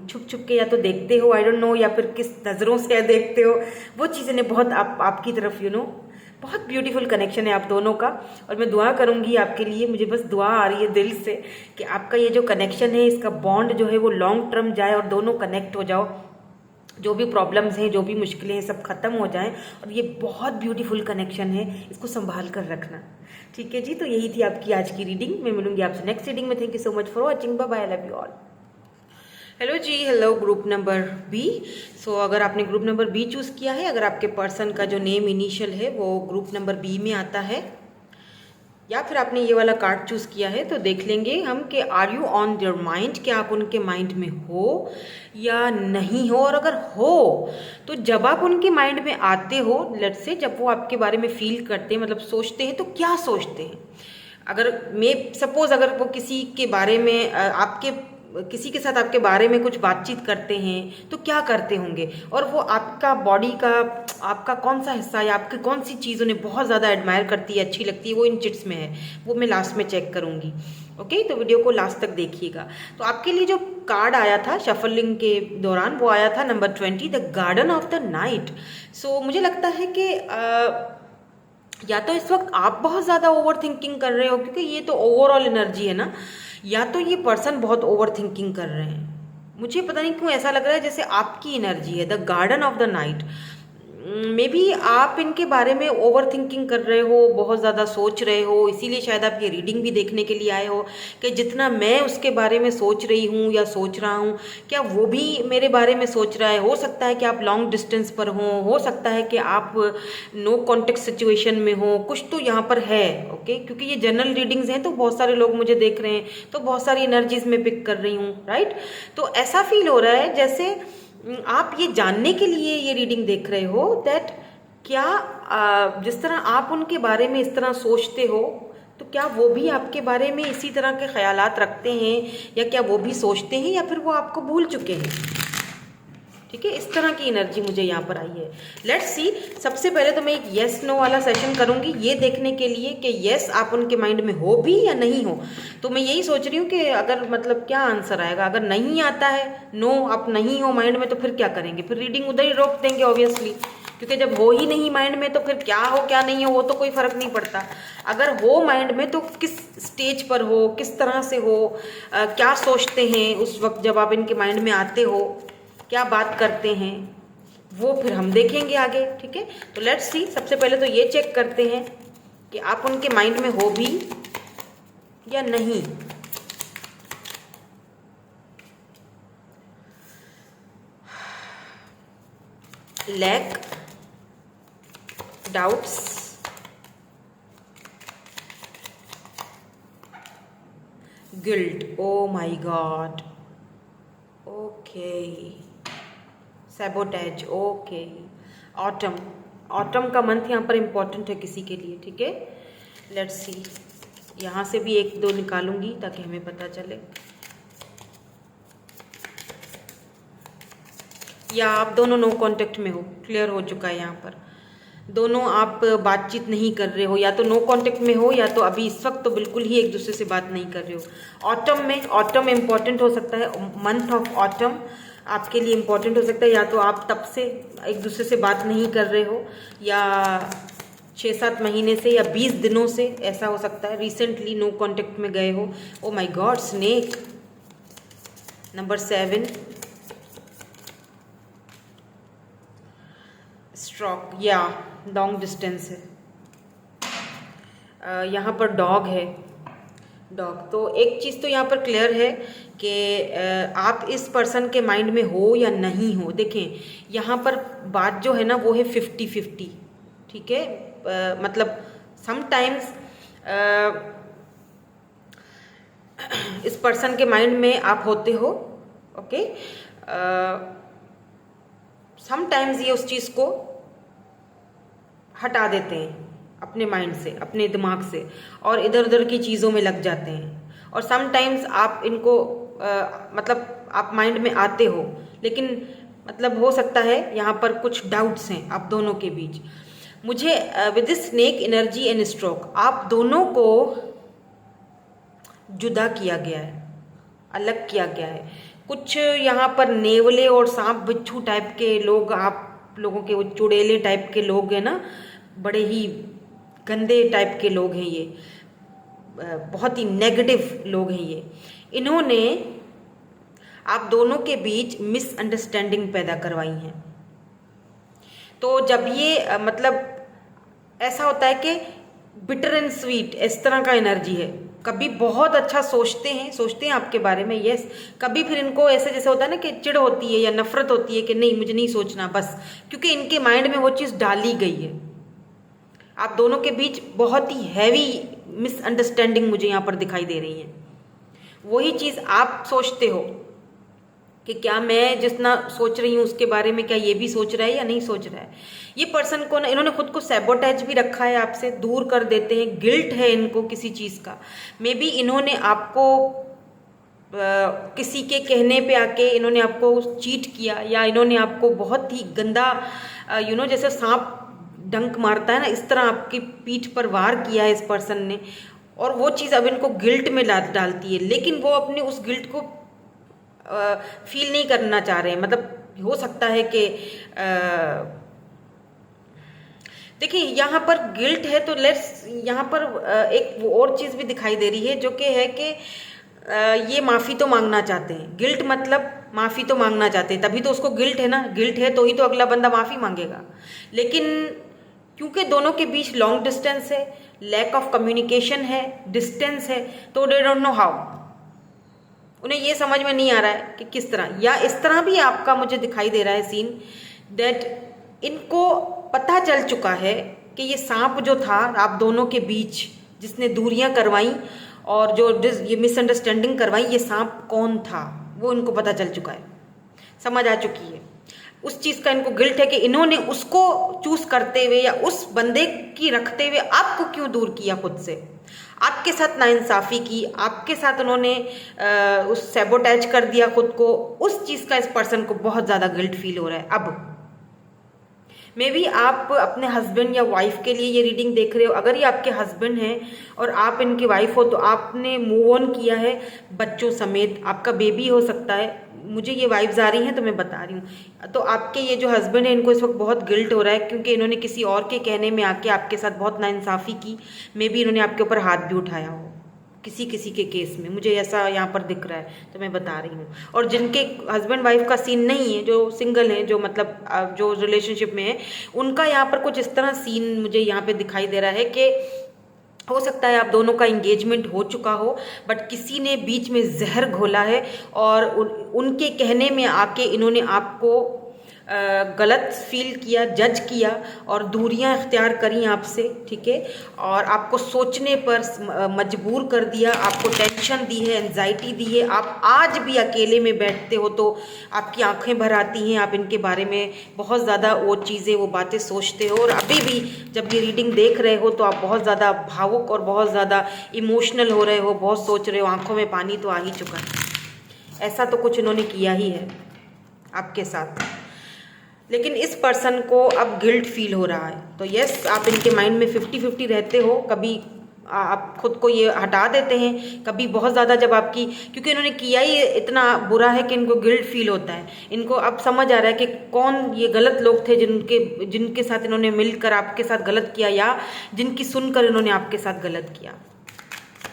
छुप छुप के या तो देखते हो, आई डोंट नो, या फिर किस नज़रों से देखते हो, वो चीज़ इन्हें बहुत आपकी तरफ बहुत ब्यूटीफुल कनेक्शन है आप दोनों का। और मैं दुआ करूंगी आपके लिए, मुझे बस दुआ आ रही है दिल से कि आपका ये जो कनेक्शन है, इसका बॉन्ड जो है वो लॉन्ग टर्म जाए और दोनों कनेक्ट हो जाओ, जो भी प्रॉब्लम्स हैं, जो भी मुश्किलें हैं, सब खत्म हो जाएं, और ये बहुत ब्यूटीफुल कनेक्शन है, इसको संभाल कर रखना। ठीक है जी, तो यही थी आपकी आज की रीडिंग। मैं मिलूंगी आपसे नेक्स्ट रीडिंग में। Thank you so much for watching, bye bye, I love you all. Hello ji, hello group number B. So अगर आपने ग्रुप नंबर बी चूज़ किया है, अगर आपके पर्सन का जो नेम इनिशियल है वो ग्रुप नंबर बी में आता है, या फिर आपने ये वाला कार्ड चूज़ किया है, तो देख लेंगे हम कि are you on their mind, क्या आप उनके माइंड में हो या नहीं हो। और अगर हो तो जब आप उनके माइंड में आते हो, लेट्स से जब वो आपके बारे में फील करते हैं, मतलब सोचते हैं, तो क्या सोचते हैं। अगर मैं सपोज अगर वो किसी के बारे में किसी के साथ आपके बारे में कुछ बातचीत करते हैं तो क्या करते होंगे, और वो आपका बॉडी का आपका कौन सा हिस्सा या आपकी कौन सी चीज़ उन्हें बहुत ज़्यादा एडमायर करती है, अच्छी लगती है, वो इन चिट्स में है, वो मैं लास्ट में चेक करूँगी। ओके, तो वीडियो को लास्ट तक देखिएगा। तो आपके लिए जो कार्ड आया था शफलिंग के दौरान, वो आया था number 20, the garden of the night. So मुझे लगता है कि या तो इस वक्त आप बहुत ज़्यादा ओवर थिंकिंग कर रहे हो, क्योंकि ये तो ओवरऑल एनर्जी है ना, या तो ये पर्सन बहुत ओवर थिंकिंग कर रहे हैं। मुझे पता नहीं क्यों ऐसा लग रहा है जैसे आपकी एनर्जी है, the garden of the night. May be आप इनके बारे में ओवर थिंकिंग कर रहे हो, बहुत ज़्यादा सोच रहे हो, इसीलिए शायद आप ये रीडिंग भी देखने के लिए आए हो कि जितना मैं उसके बारे में सोच रही हूँ या सोच रहा हूँ, क्या वो भी मेरे बारे में सोच रहा है। हो सकता है कि आप लॉन्ग डिस्टेंस पर हो सकता है कि आप नो कॉन्टेक्ट सिचुएशन में हो, कुछ तो यहाँ पर है। ओके, क्योंकि ये जनरल रीडिंग्स हैं तो बहुत सारे लोग मुझे देख रहे हैं, तो बहुत सारी एनर्जीज में पिक कर रही हूँ, राइट। तो ऐसा फील हो रहा है जैसे आप ये जानने के लिए ये रीडिंग देख रहे हो दैट क्या जिस तरह आप उनके बारे में इस तरह सोचते हो, तो क्या वो भी आपके बारे में इसी तरह के ख्यालात रखते हैं, या क्या वो भी सोचते हैं, या फिर वो आपको भूल चुके हैं। ठीक है, इस तरह की एनर्जी मुझे यहाँ पर आई है। Let's see. सबसे पहले तो मैं एक येस नो वाला सेशन करूँगी ये देखने के लिए कि येस आप उनके माइंड में हो भी या नहीं हो। तो मैं यही सोच रही हूँ कि अगर मतलब क्या आंसर आएगा। अगर नहीं आता है, नो आप नहीं हो माइंड में, तो फिर क्या करेंगे? फिर रीडिंग उधर ही रोक देंगे ऑब्वियसली, क्योंकि जब हो ही नहीं माइंड में तो फिर क्या हो क्या नहीं हो वो तो कोई फ़र्क नहीं पड़ता। अगर हो माइंड में तो किस स्टेज पर हो, किस तरह से हो, क्या सोचते हैं उस वक्त जब आप इनके माइंड में आते हो, क्या बात करते हैं, वो फिर हम देखेंगे आगे। ठीक है, तो लेट्स सी। सबसे पहले तो ये चेक करते हैं कि आप उनके माइंड में हो भी या नहीं। Lack, doubts, guilt, oh my god, okay, sabotage, okay, autumn. Autumn का मंथ यहाँ पर इम्पॉर्टेंट है किसी के लिए। ठीक है, लेट्स सी। यहाँ से भी एक दो निकालूंगी ताकि हमें पता चले। या आप दोनों नो कांटेक्ट में हो, क्लियर हो चुका है यहाँ पर। दोनों आप बातचीत नहीं कर रहे हो, या तो नो कांटेक्ट में हो या तो अभी इस वक्त तो बिल्कुल ही एक दूसरे से बात नहीं कर रहे हो। ऑटम में, ऑटम इम्पॉर्टेंट हो सकता है, मंथ ऑफ ऑटम आपके लिए इम्पॉर्टेंट हो सकता है। या तो आप तब से एक दूसरे से बात नहीं कर रहे हो, या 6-7 महीने से, या 20 दिनों से, ऐसा हो सकता है। रिसेंटली नो कांटेक्ट में गए हो। ओ my God, snake, number 7, stroke, या लॉन्ग डिस्टेंस है। यहाँ पर डॉग है, डॉग। तो एक चीज़ तो यहाँ पर क्लियर है कि आप इस पर्सन के माइंड में हो या नहीं हो। देखें, यहाँ पर बात जो है ना वो है 50-50। ठीक है, मतलब समटाइम्स इस पर्सन के माइंड में आप होते हो, ओके। समटाइम्स ये उस चीज़ को हटा देते हैं अपने माइंड से, अपने दिमाग से, और इधर उधर की चीज़ों में लग जाते हैं। और समटाइम्स आप इनको मतलब आप माइंड में आते हो, लेकिन मतलब हो सकता है यहाँ पर कुछ डाउट्स हैं आप दोनों के बीच। मुझे with this snake energy and stroke आप दोनों को जुदा किया गया है, अलग किया गया है। कुछ यहाँ पर नेवले और सांप बिच्छू टाइप के लोग, आप लोगों के वो चुड़ैले टाइप के लोग हैं ना, बड़े ही गंदे टाइप के लोग हैं ये, बहुत ही नेगेटिव लोग हैं ये। इन्होंने आप दोनों के बीच मिसअंडरस्टैंडिंग पैदा करवाई है। तो जब ये मतलब ऐसा होता है कि बिटर एंड स्वीट, इस तरह का एनर्जी है। कभी बहुत अच्छा सोचते हैं आपके बारे में, यस। कभी फिर इनको ऐसे जैसे होता है ना कि चिढ़ होती है या नफरत होती है कि नहीं मुझे नहीं सोचना बस, क्योंकि इनके माइंड में वो चीज़ डाली गई है। आप दोनों के बीच बहुत ही हैवी मिसअंडरस्टैंडिंग मुझे यहाँ पर दिखाई दे रही है। वही चीज़ आप सोचते हो कि क्या मैं जितना सोच रही हूँ उसके बारे में क्या ये भी सोच रहा है या नहीं सोच रहा है। ये पर्सन को ना, इन्होंने खुद को सैबोटेज भी रखा है, आपसे दूर कर देते हैं। गिल्ट है इनको किसी चीज़ का। मे बी इन्होंने आपको किसी के कहने पे आके इन्होंने आपको चीट किया, या इन्होंने आपको बहुत ही गंदा जैसे सांप डंक मारता है ना, इस तरह आपकी पीठ पर वार किया है इस पर्सन ने, और वो चीज़ अब इनको गिल्ट में डालती है। लेकिन वो अपने उस गिल्ट को फील नहीं करना चाह रहे हैं। मतलब हो सकता है कि देखिए यहाँ पर गिल्ट है, तो लेट्स यहाँ पर एक और चीज़ भी दिखाई दे रही है जो कि है कि ये माफ़ी तो मांगना चाहते हैं। गिल्ट मतलब माफ़ी तो मांगना चाहते, तभी तो उसको गिल्ट है ना, गिल्ट है तो ही तो अगला बंदा माफ़ी मांगेगा। लेकिन क्योंकि दोनों के बीच लॉन्ग डिस्टेंस है, लैक ऑफ कम्युनिकेशन है, डिस्टेंस है, तो दे डोंट नो हाउ, उन्हें ये समझ में नहीं आ रहा है कि किस तरह, या इस तरह भी आपका मुझे दिखाई दे रहा है सीन दैट इनको पता चल चुका है कि ये सांप जो था आप दोनों के बीच, जिसने दूरियां करवाई और जो ये मिसअंडरस्टैंडिंग करवाई, ये सांप कौन था वो इनको पता चल चुका है, समझ आ चुकी है। उस चीज़ का इनको गिल्ट है कि इन्होंने उसको चूज करते हुए या उस बंदे की रखते हुए आपको क्यों दूर किया खुद से, आपके साथ नाइंसाफ़ी की, आपके साथ उन्होंने उस सैबोटैज कर दिया खुद को। उस चीज़ का इस पर्सन को बहुत ज़्यादा गिल्ट फील हो रहा है। अब मे बी आप अपने हस्बैंड या वाइफ के लिए ये रीडिंग देख रहे हो। अगर ये आपके हस्बैंड हैं और आप इनकी वाइफ हो तो आपने मूव ऑन किया है बच्चों समेत, आपका बेबी हो सकता है, मुझे ये वाइब्स आ रही हैं तो मैं बता रही हूँ। तो आपके ये जो हस्बैंड है इनको इस वक्त बहुत गिल्ट हो रहा है क्योंकि इन्होंने किसी और के कहने में आके आपके साथ बहुत नाइंसाफ़ी की। मे बी इन्होंने आपके ऊपर हाथ भी उठाया हो किसी किसी के केस में, मुझे ऐसा यहाँ पर दिख रहा है तो मैं बता रही हूँ। और जिनके हस्बैंड वाइफ का सीन नहीं है, जो सिंगल हैं, जो मतलब जो रिलेशनशिप में है, उनका यहाँ पर कुछ इस तरह सीन मुझे यहाँ पे दिखाई दे रहा है कि हो सकता है आप दोनों का इंगेजमेंट हो चुका हो बट किसी ने बीच में जहर घोला है और उनके कहने में आके इन्होंने आपको गलत फील किया, जज किया और दूरियां इख्तियार करी आपसे, ठीक है, और आपको सोचने पर मजबूर कर दिया, आपको टेंशन दी है, एंजाइटी दी है। आप आज भी अकेले में बैठते हो तो आपकी आंखें भर आती हैं, आप इनके बारे में बहुत ज़्यादा वो चीज़ें, वो बातें सोचते हो। और अभी भी जब ये रीडिंग देख रहे हो तो आप बहुत ज़्यादा भावुक और बहुत ज़्यादा इमोशनल हो रहे हो, बहुत सोच रहे हो, आंखों में पानी तो आ ही चुका है। ऐसा तो कुछ इन्होंने किया ही है आपके साथ, लेकिन इस पर्सन को अब गिल्ट फील हो रहा है। तो यस, आप इनके माइंड में 50-50 रहते हो। कभी आप खुद को ये हटा देते हैं, कभी बहुत ज़्यादा जब आपकी, क्योंकि इन्होंने किया ही इतना बुरा है कि इनको गिल्ट फील होता है। इनको अब समझ आ रहा है कि कौन ये गलत लोग थे जिनके साथ इन्होंने मिलकर आपके साथ गलत किया या जिनकी सुनकर इन्होंने आपके साथ गलत किया।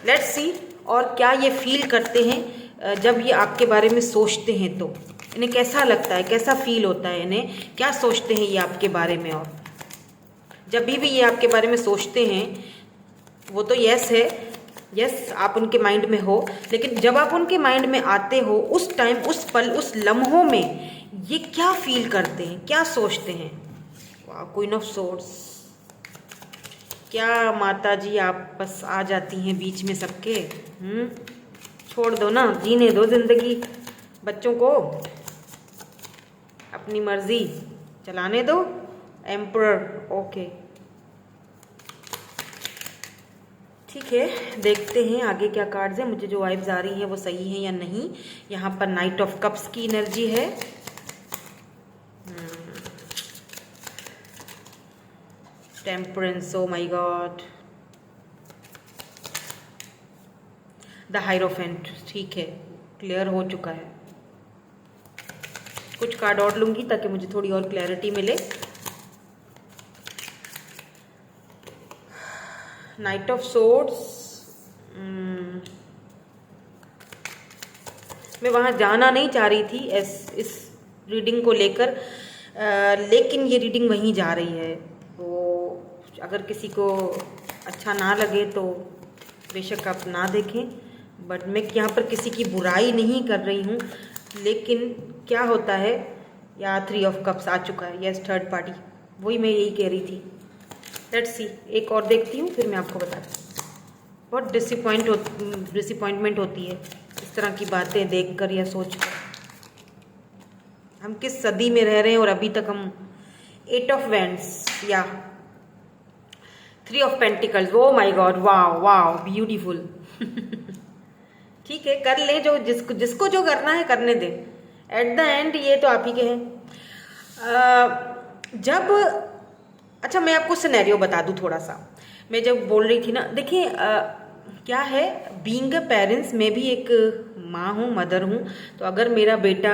लेट्स सी और क्या ये फील करते हैं जब ये आपके बारे में सोचते हैं, तो इन्हें कैसा लगता है, कैसा फील होता है, इन्हें क्या सोचते हैं ये आपके बारे में। और जब भी ये आपके बारे में सोचते हैं वो तो यस है, यस आप उनके माइंड में हो, लेकिन जब आप उनके माइंड में आते हो उस टाइम, उस पल, उस लम्हों में ये क्या फील करते हैं, क्या सोचते हैं। वाह, क्वीन ऑफ सोर्ड्स, क्या माता जी आप बस आ जाती हैं बीच में सबके। छोड़ दो ना, जीने दो जिंदगी, बच्चों को अपनी मर्जी चलाने दो। एम्परर, ओके ठीक है, देखते हैं आगे क्या कार्ड्स हैं। मुझे जो वाइब्स आ रही हैं वो सही हैं या नहीं। यहाँ पर नाइट ऑफ कप्स की एनर्जी है, temperance, O my God, the hierophant, ठीक है, क्लियर हो चुका है। कुछ कार्ड और लूंगी ताकि मुझे थोड़ी और क्लैरिटी मिले। नाइट ऑफ सोर्ड्स, मैं वहाँ जाना नहीं चाह रही थी इस रीडिंग को लेकर, लेकिन ये रीडिंग वहीं जा रही है। तो अगर किसी को अच्छा ना लगे तो बेशक आप ना देखें, बट मैं यहाँ पर किसी की बुराई नहीं कर रही हूँ। लेकिन क्या होता है, या 3 ऑफ कप्स आ चुका है, यस थर्ड पार्टी, वही मैं यही कह रही थी। लेट्स सी, एक और देखती हूँ फिर मैं आपको बताती हूँ। बहुत डिसअपॉइंटमेंट होती है इस तरह की बातें देखकर या सोचकर। हम किस सदी में रह रहे हैं और अभी तक हम 8 ऑफ वैंड्स या 3 of pentacles, O my God, वाह वाह ब्यूटीफुल। ठीक है, कर ले, जो जिसको जो करना है करने दे। एट द एंड ये तो आप ही के हैं। जब, अच्छा मैं आपको सिनेरियो बता दूं थोड़ा सा। मैं जब बोल रही थी ना, देखिए क्या है, बीइंग अ पेरेंट्स, मैं भी एक माँ हूँ, मदर हूँ। तो अगर मेरा बेटा,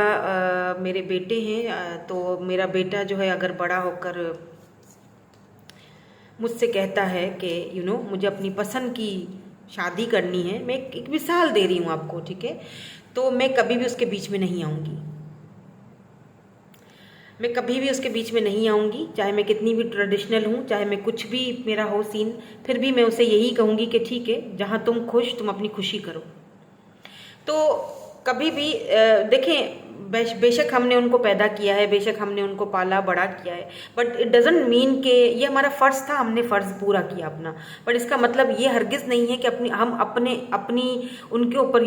मेरे बेटे हैं, तो मेरा बेटा जो है अगर बड़ा होकर मुझसे कहता है कि मुझे अपनी पसंद की शादी करनी है, मैं एक मिसाल दे रही हूँ आपको, ठीक है, तो मैं कभी भी उसके बीच में नहीं आऊँगी। मैं कभी भी उसके बीच में नहीं आऊँगी, चाहे मैं कितनी भी ट्रेडिशनल हूँ, चाहे मैं कुछ भी मेरा हो सीन, फिर भी मैं उसे यही कहूँगी कि ठीक है, जहाँ तुम खुश, तुम अपनी खुशी करो। तो कभी भी देखें, बेशक हमने उनको पैदा किया है, बेशक हमने उनको पाला बड़ा किया है, बट इट डजंट मीन कि ये हमारा फ़र्ज़ था, हमने फ़र्ज़ पूरा किया अपना। बट इसका मतलब ये हरगिज़ नहीं है कि हम अपनी उनके ऊपर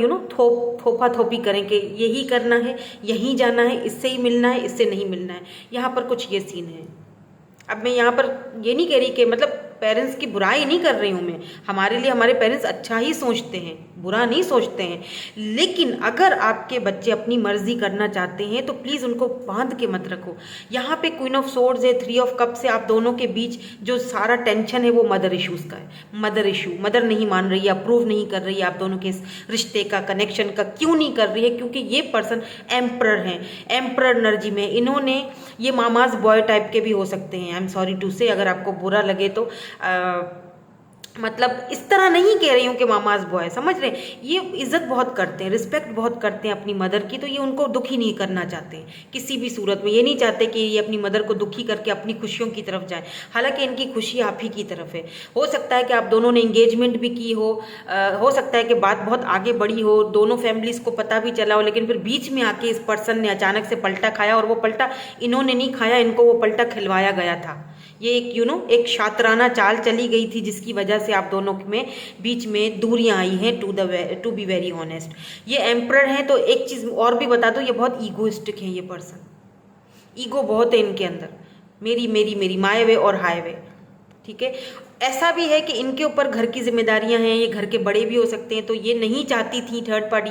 थोपा थोपी करें कि यही करना है, यहीं जाना है, इससे ही मिलना है, इससे नहीं मिलना है। यहाँ पर कुछ ये सीन है। अब मैं यहाँ पर ये नहीं कह रही कि मतलब पेरेंट्स की बुराई नहीं कर रही हूँ मैं, हमारे लिए हमारे पेरेंट्स अच्छा ही सोचते हैं, बुरा नहीं सोचते हैं। लेकिन अगर आपके बच्चे अपनी मर्जी करना चाहते हैं तो प्लीज़ उनको बांध के मत रखो। यहाँ पे क्वीन ऑफ सोर्ड्स है, 3 ऑफ कप से आप दोनों के बीच जो सारा टेंशन है वो मदर इश्यूज़ का है। मदर इशू, मदर नहीं मान रही है, अप्रूव नहीं कर रही है आप दोनों के इस रिश्ते का, कनेक्शन का। क्यों नहीं कर रही है? क्योंकि ये पर्सन एम्परर हैं, एम्परर एनर्जी में। इन्होंने, ये मामाज बॉय टाइप के भी हो सकते हैं, आई एम सॉरी टू से, अगर आपको बुरा लगे तो मतलब इस तरह नहीं कह रही हूँ कि मामाज बॉय, समझ रहे हैं? ये इज्जत बहुत करते हैं, रिस्पेक्ट बहुत करते हैं अपनी मदर की, तो ये उनको दुखी नहीं करना चाहते हैं किसी भी सूरत में। ये नहीं चाहते कि ये अपनी मदर को दुखी करके अपनी खुशियों की तरफ जाए, हालांकि इनकी खुशी आप ही की तरफ है। हो सकता है कि आप दोनों ने इंगेजमेंट भी की हो सकता है कि बात बहुत आगे बढ़ी हो, दोनों फैमिलीज को पता भी चला हो, लेकिन फिर बीच में आके इस पर्सन ने अचानक से पलटा खाया, और वो पलटा इन्होंने नहीं खाया, इनको वो पलटा खिलवाया गया था। ये एक एक शातराना चाल चली गई थी जिसकी वजह से आप दोनों में बीच में दूरियां आई हैं। टू बी वेरी ऑनेस्ट, ये एम्परर हैं। तो एक चीज़ और भी बता दो, ये बहुत ईगोइस्टिक हैं। ये पर्सन, ईगो बहुत है इनके अंदर, मेरी मेरी मेरी, माय वे और हाई वे, ठीक है। ऐसा भी है कि इनके ऊपर घर की जिम्मेदारियां हैं, ये घर के बड़े भी हो सकते हैं, तो ये नहीं चाहती थी थर्ड पार्टी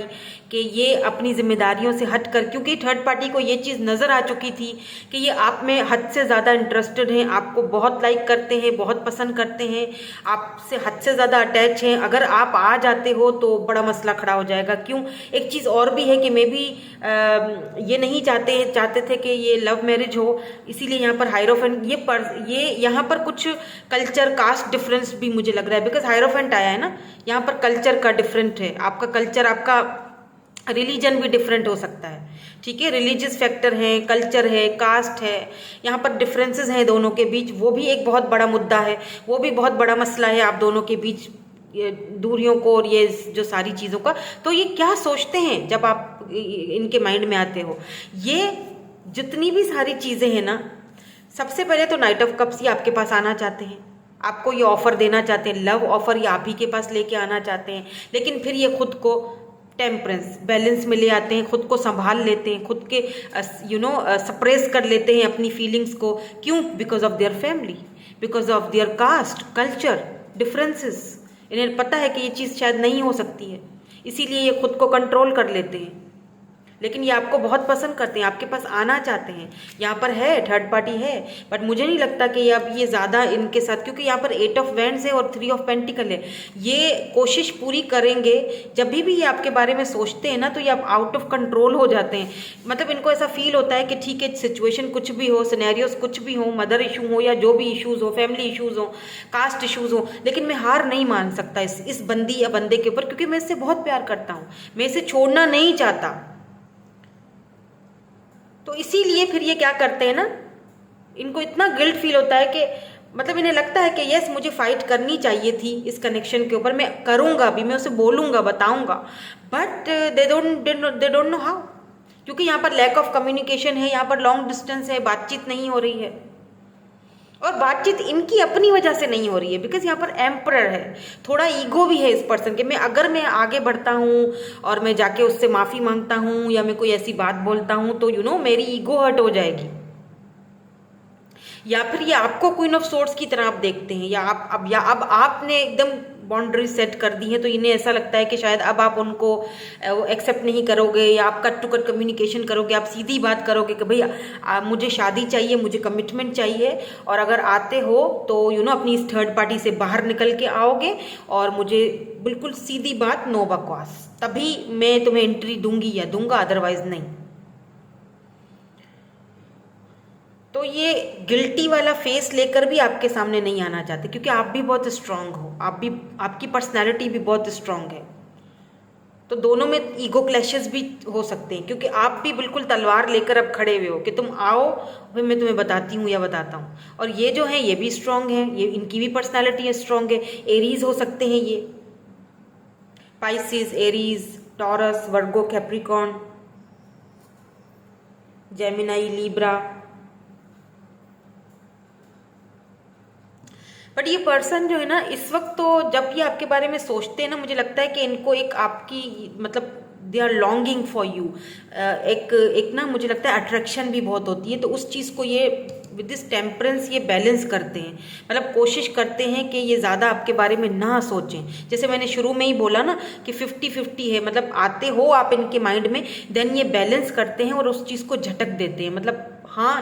कि ये अपनी जिम्मेदारियों से हट कर, क्योंकि थर्ड पार्टी को ये चीज़ नज़र आ चुकी थी कि ये आप में हद से ज़्यादा इंटरेस्टेड हैं, आपको बहुत लाइक करते हैं, बहुत पसंद करते हैं, आपसे हद से ज़्यादा अटैच हैं। अगर आप आ जाते हो तो बड़ा मसला खड़ा हो जाएगा। क्यों? एक चीज़ और भी है कि मे बी ये नहीं चाहते थे कि ये लव मैरिज हो, इसीलिए यहाँ पर हायरोफेंट, ये यहाँ पर कुछ कल्चर कास्ट डिफरेंस भी मुझे लग रहा है, बिकॉज हायरोफेंट आया है ना, यहाँ पर कल्चर का डिफरेंट है। आपका कल्चर, आपका रिलीजन भी डिफरेंट हो सकता है, ठीक है। रिलीजियस फैक्टर है, कल्चर है, कास्ट है, यहाँ पर डिफरेंसेस हैं दोनों के बीच, वो भी एक बहुत बड़ा मुद्दा है, वो भी बहुत बड़ा मसला है आप दोनों के बीच, ये दूरियों को और ये जो सारी चीज़ों का। तो ये क्या सोचते हैं जब आप इनके माइंड में आते हो? ये जितनी भी सारी चीज़ें हैं ना, सबसे पहले तो नाइट ऑफ कप्स, ये आपके पास आना चाहते हैं, आपको ये ऑफर देना चाहते हैं, लव ऑफर ये आप ही के पास लेके आना चाहते हैं, लेकिन फिर ये खुद को टेम्परेंस, बैलेंस में ले आते हैं, खुद को संभाल लेते हैं, खुद के सप्रेस कर लेते हैं अपनी फीलिंग्स को। क्यों? Because of their family, because of their caste, culture differences. इन्हें पता है कि ये चीज़ शायद नहीं हो सकती है, इसीलिए ये खुद को कंट्रोल कर लेते हैं। लेकिन ये आपको बहुत पसंद करते हैं, आपके पास आना चाहते हैं। यहाँ पर है, थर्ड पार्टी है, बट मुझे नहीं लगता कि ये अब ये ज़्यादा इनके साथ, क्योंकि यहाँ पर 8 ऑफ वैंड्स है और 3 ऑफ पेंटिकल है। ये कोशिश पूरी करेंगे, जब भी ये आपके बारे में सोचते हैं ना, तो ये आप आउट ऑफ कंट्रोल हो जाते हैं। मतलब इनको ऐसा फील होता है कि ठीक है, सिचुएशन कुछ भी हो, सिनेरियोस कुछ भी हो, मदर इशू हो या जो भी इशूज़ हो, फैमिली इशूज़ हो, कास्ट इशूज़ हो, लेकिन मैं हार नहीं मान सकता इस बंदी या बंदे के ऊपर, क्योंकि मैं इससे बहुत प्यार करता हूँ, मैं इसे छोड़ना नहीं चाहता। तो इसीलिए फिर ये क्या करते हैं ना, इनको इतना गिल्ट फील होता है कि मतलब इन्हें लगता है कि यस, मुझे फाइट करनी चाहिए थी इस कनेक्शन के ऊपर, मैं करूँगा भी, मैं उसे बोलूँगा, बताऊँगा, but they don't know how, क्योंकि यहाँ पर लैक ऑफ कम्युनिकेशन है, यहाँ पर लॉन्ग डिस्टेंस है, बातचीत नहीं हो रही है, और बातचीत इनकी अपनी वजह से नहीं हो रही है, बिकॉज यहाँ पर एम्परर है। थोड़ा ईगो भी है इस पर्सन के। अगर मैं आगे बढ़ता हूँ और मैं जाके उससे माफ़ी मांगता हूँ या मैं कोई ऐसी बात बोलता हूँ तो मेरी ईगो हर्ट हो जाएगी, या फिर ये आपको क्वीन ऑफ सोर्ड्स की तरह आप देखते हैं, या अब आपने एकदम बाउंड्री सेट कर दी है, तो इन्हें ऐसा लगता है कि शायद अब आप उनको एक्सेप्ट नहीं करोगे, या आप कट टू कट कम्युनिकेशन करोगे, आप सीधी बात करोगे कि भैया मुझे शादी चाहिए, मुझे कमिटमेंट चाहिए, और अगर आते हो तो अपनी इस थर्ड पार्टी से बाहर निकल के आओगे और मुझे बिल्कुल सीधी बात, नो बकवास, तभी मैं तुम्हें एंट्री दूंगी या दूंगा, अदरवाइज नहीं। तो ये गिल्टी वाला फेस लेकर भी आपके सामने नहीं आना चाहते, क्योंकि आप भी बहुत स्ट्रांग हो, आपकी पर्सनैलिटी भी बहुत स्ट्रांग है। तो दोनों में ईगो क्लैशेस भी हो सकते हैं, क्योंकि आप भी बिल्कुल तलवार लेकर अब खड़े हुए हो कि तुम आओ, फिर मैं तुम्हें बताती हूँ या बताता हूँ। और ये जो है ये भी स्ट्रांग है, ये इनकी भी पर्सनालिटी है, स्ट्रांग है। एरीज हो सकते हैं ये, Pisces, Aries, taurus, Virgo, Capricorn, Gemini, Libra. But ये पर्सन जो है ना इस वक्त, तो जब ये आपके बारे में सोचते हैं ना, मुझे लगता है कि इनको एक आपकी मतलब they are longing for you, एक ना मुझे लगता है अट्रैक्शन भी बहुत होती है। तो उस चीज़ को ये विद दिस टेम्परेंस ये बैलेंस करते हैं, मतलब कोशिश करते हैं कि ये ज़्यादा आपके बारे में ना सोचें। जैसे मैंने शुरू में ही बोला ना कि 50-50 है, मतलब आते हो आप इनके माइंड में, देन ये बैलेंस करते हैं और उस चीज़ को झटक देते हैं, मतलब हाँ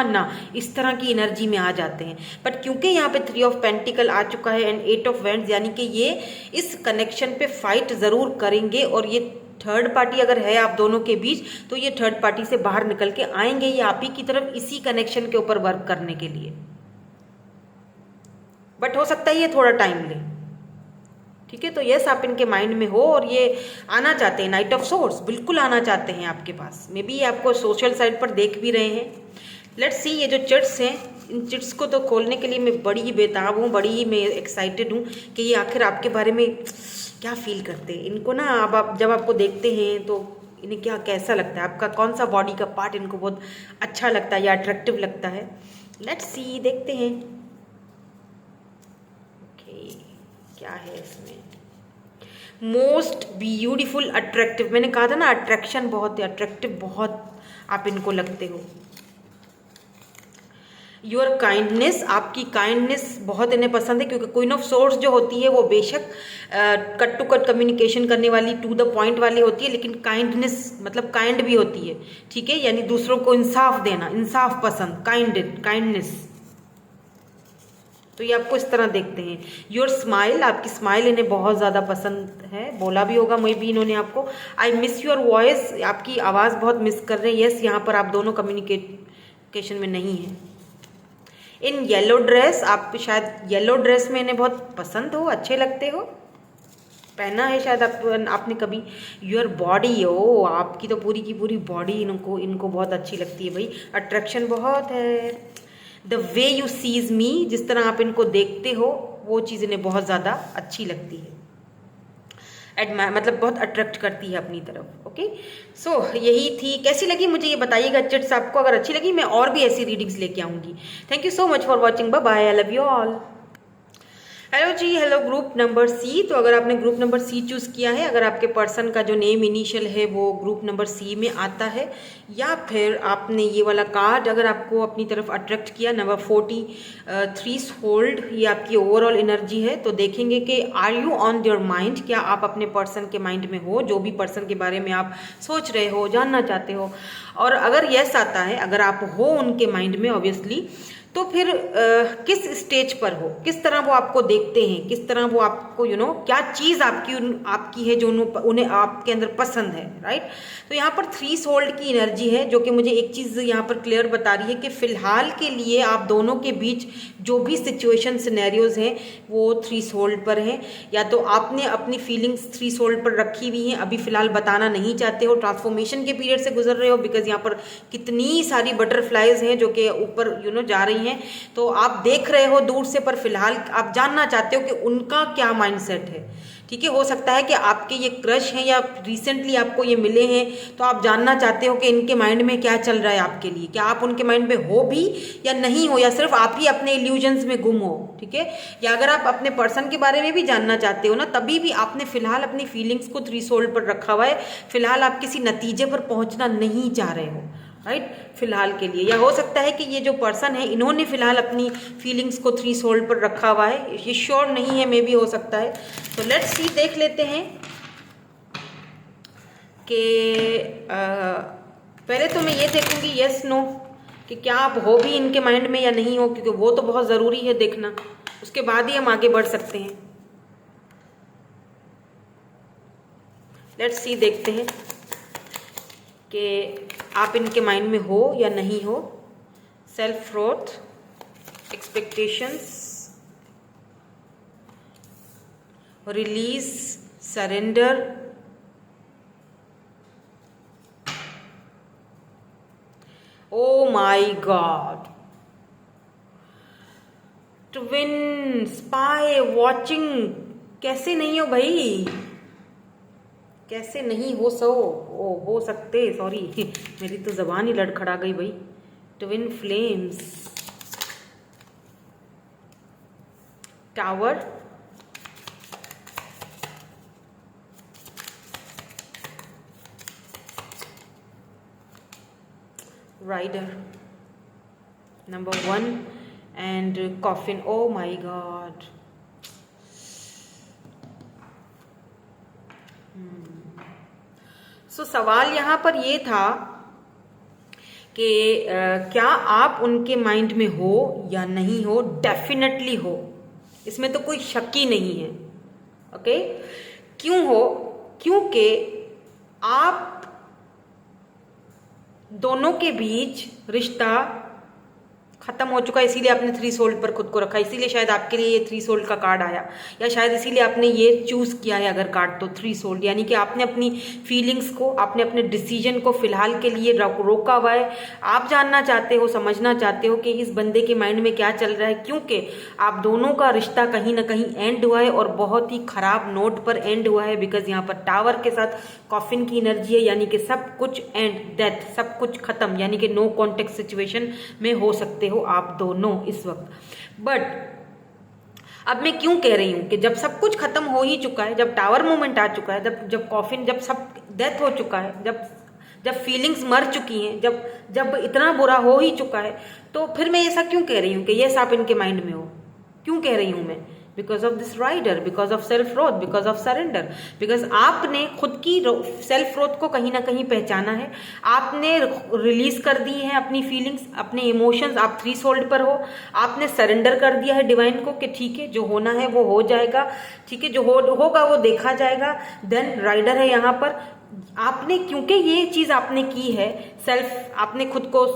ना इस तरह की एनर्जी में आ जाते हैं। बट क्योंकि यहाँ पे 3 ऑफ पेंटिकल आ चुका है एंड 8 ऑफ वैंड्स, यानी कि ये इस कनेक्शन पे फाइट ज़रूर करेंगे। और ये थर्ड पार्टी अगर है आप दोनों के बीच, तो ये थर्ड पार्टी से बाहर निकल के आएंगे ये आप ही की तरफ, इसी कनेक्शन के ऊपर वर्क करने के लिए। बट हो सकता है ये थोड़ा टाइम ले, ठीक है। तो यस, आप इनके माइंड में हो और ये आना चाहते हैं, नाइट ऑफ सोर्स बिल्कुल आना चाहते हैं आपके पास। मे बी आपको सोशल साइड पर देख भी रहे हैं। लेट्स सी, ये जो चिट्स हैं, इन चिट्स को तो खोलने के लिए मैं बड़ी ही बेताब हूँ, बड़ी ही मैं एक्साइटेड हूँ कि ये आखिर आपके बारे में क्या फील करते हैं। इनको ना अब आप जब आपको देखते हैं तो इन्हें क्या कैसा लगता है, आपका कौन सा बॉडी का पार्ट इनको बहुत अच्छा लगता है या अट्रैक्टिव लगता है। लेट्स सी, देखते हैं ओके क्या है इसमें। मोस्ट ब्यूटीफुल अट्रैक्टिव, मैंने कहा था ना अट्रैक्शन बहुत है, अट्रैक्टिव बहुत आप इनको लगते हो। योर काइंडनेस, आपकी काइंडनेस बहुत इन्हें पसंद है, क्योंकि क्वीन ऑफ सोर्स जो होती है वो बेशक कट टू कट कम्युनिकेशन करने वाली, टू द पॉइंट वाली होती है, लेकिन काइंडनेस मतलब काइंड भी होती है, ठीक है। यानी दूसरों को इंसाफ देना, इंसाफ पसंद, काइंडनेस। तो ये आपको इस तरह देखते हैं। योर स्माइल, आपकी स्माइल इन्हें बहुत ज़्यादा पसंद है, बोला भी होगा मे बी इन्होंने आपको। आई मिस योर वॉइस, आपकी आवाज़ बहुत मिस कर रहे हैं। यस, यहाँ पर आप दोनों कम्युनिकेशन में नहीं है। इन येलो ड्रेस, आप शायद येलो ड्रेस में इन्हें बहुत पसंद हो, अच्छे लगते हो, पहना है शायद आपने कभी। योर बॉडी, ओ आपकी तो पूरी की पूरी बॉडी इनको बहुत अच्छी लगती है भाई, अट्रैक्शन बहुत है। The way you sees me, जिस तरह आप इनको देखते हो वो चीज़ इन्हें बहुत ज़्यादा अच्छी लगती है, मतलब बहुत अट्रैक्ट करती है अपनी तरफ। ओके, सो यही थी। कैसी लगी मुझे ये बताइएगा चिट्स आपको, अगर अच्छी लगी मैं और भी ऐसी रीडिंग्स लेके आऊँगी। Thank you so much for watching, bye bye, I love you all. Hello ji, hello group number C. तो अगर आपने ग्रुप नंबर सी चूज़ किया है, अगर आपके पर्सन का जो नेम इनिशियल है वो ग्रुप नंबर सी में आता है, या फिर आपने ये वाला कार्ड अगर आपको अपनी तरफ अट्रैक्ट किया, नंबर 43 होल्ड, ये आपकी ओवरऑल एनर्जी है। तो देखेंगे कि are you on your mind, क्या आप अपने पर्सन के माइंड में हो, जो भी पर्सन के बारे में आप सोच रहे हो, जानना चाहते हो। और अगर यस आता है, अगर आप हो उनके माइंड में ऑब्वियसली, तो फिर किस स्टेज पर हो, किस तरह वो आपको देखते हैं, किस तरह वो आपको क्या चीज़ आपकी है जो उन्हें आपके अंदर पसंद है, राइट। तो यहाँ पर 3 होल्ड की एनर्जी है, जो कि मुझे एक चीज़ यहाँ पर क्लियर बता रही है कि फ़िलहाल के लिए आप दोनों के बीच जो भी सिचुएशन सिनेरियोज हैं वो 3 होल्ड पर हैं। या तो आपने अपनी फीलिंग्स 3 होल्ड पर रखी हुई हैं, अभी फ़िलहाल बताना नहीं चाहते हो, ट्रांसफॉर्मेशन के पीरियड से गुजर रहे हो, बिकॉज यहाँ पर कितनी सारी बटरफ्लाइज हैं जो कि ऊपर जा रही हैं, तो आप देख रहे हो दूर से, पर फिलहाल आप जानना चाहते हो कि उनका क्या माइंडसेट है, ठीक है। हो सकता है कि आपके ये क्रश हैं या रिसेंटली आपको ये मिले हैं, तो आप जानना चाहते हो कि इनके माइंड में क्या चल रहा है आपके लिए, क्या आप उनके माइंड में हो भी या नहीं हो, या सिर्फ आप ही अपने इल्यूजन्स में गुम हो, ठीक है। या अगर आप अपने पर्सन के बारे में भी जानना चाहते हो ना, तभी भी आपने फिलहाल अपनी फीलिंग्स को 3 होल्ड पर रखा हुआ है, फिलहाल आप किसी नतीजे पर पहुंचना नहीं चाह रहे हो, राइट, फिलहाल के लिए। या हो सकता है कि ये जो पर्सन है इन्होंने फिलहाल अपनी फीलिंग्स को 3 होल्ड पर रखा हुआ है, ये श्योर नहीं है, मे भी हो सकता है। तो लेट्स सी, देख लेते हैं कि पहले तो मैं ये देखूंगी यस नो, कि क्या आप हो भी इनके माइंड में या नहीं हो, क्योंकि वो तो बहुत ज़रूरी है देखना, उसके बाद ही हम आगे बढ़ सकते हैं। लेट्स सी, देखते हैं कि आप इनके माइंड में हो या नहीं हो। Self growth, expectations, release, surrender, my god, twin spy watching, कैसे नहीं हो भाई, कैसे नहीं हो हो सकते, सॉरी मेरी तो जबान ही लड़खड़ा गई भाई। Twin flames, tower, rider number 1 and coffin. Oh my god, so सवाल यहाँ पर ये था कि क्या आप उनके माइंड में हो या नहीं हो। डेफिनेटली हो, इसमें तो कोई शक ही नहीं है। ओके, क्यों हो, क्योंकि आप दोनों के बीच रिश्ता खत्म हो चुका है, इसीलिए आपने 3 सोल्ड पर खुद को रखा, इसीलिए शायद आपके लिए ये 3 सोल्ड का कार्ड आया, या शायद इसीलिए आपने ये चूज किया है अगर कार्ड तो 3 सोल्ड, यानी कि आपने अपनी फीलिंग्स को, आपने अपने डिसीजन को फिलहाल के लिए रोका हुआ है। आप जानना चाहते हो, समझना चाहते हो कि इस बंदे के माइंड में क्या चल रहा है, क्योंकि आप दोनों का रिश्ता कहीं ना कहीं एंड हुआ है और बहुत ही खराब नोट पर एंड हुआ है। बिकॉज यहाँ पर टावर के साथ कॉफिन की एनर्जी है, यानी कि सब कुछ एंड, डेथ, सब कुछ खत्म, यानी कि नो कॉन्टेक्ट सिचुएशन में हो सकते हो आप दोनों इस वक्त। बट अब मैं क्यों कह रही हूं कि जब सब कुछ खत्म हो ही चुका है, जब टावर मूवमेंट आ चुका है, जब कॉफिन, जब सब डेथ हो चुका है, जब फीलिंग्स मर चुकी हैं, जब इतना बुरा हो ही चुका है, तो फिर मैं ऐसा क्यों कह रही हूं कि यस आप इनके माइंड में हो। क्यों कह रही हूं मैं? Because of this rider, because of self growth, because of surrender. Because आपने खुद की सेल्फ ग्रोथ को कहीं ना कहीं पहचाना है, आपने रिलीज कर दी है अपनी फीलिंग्स, अपने इमोशंस, आप 3 सोल्ड पर हो, आपने सरेंडर कर दिया है डिवाइन को कि ठीक है जो होना है वो हो जाएगा, ठीक है जो होगा वो देखा जाएगा। देन राइडर है यहाँ पर, आपने क्योंकि ये चीज आपने की है, सेल्फ, आपने खुद को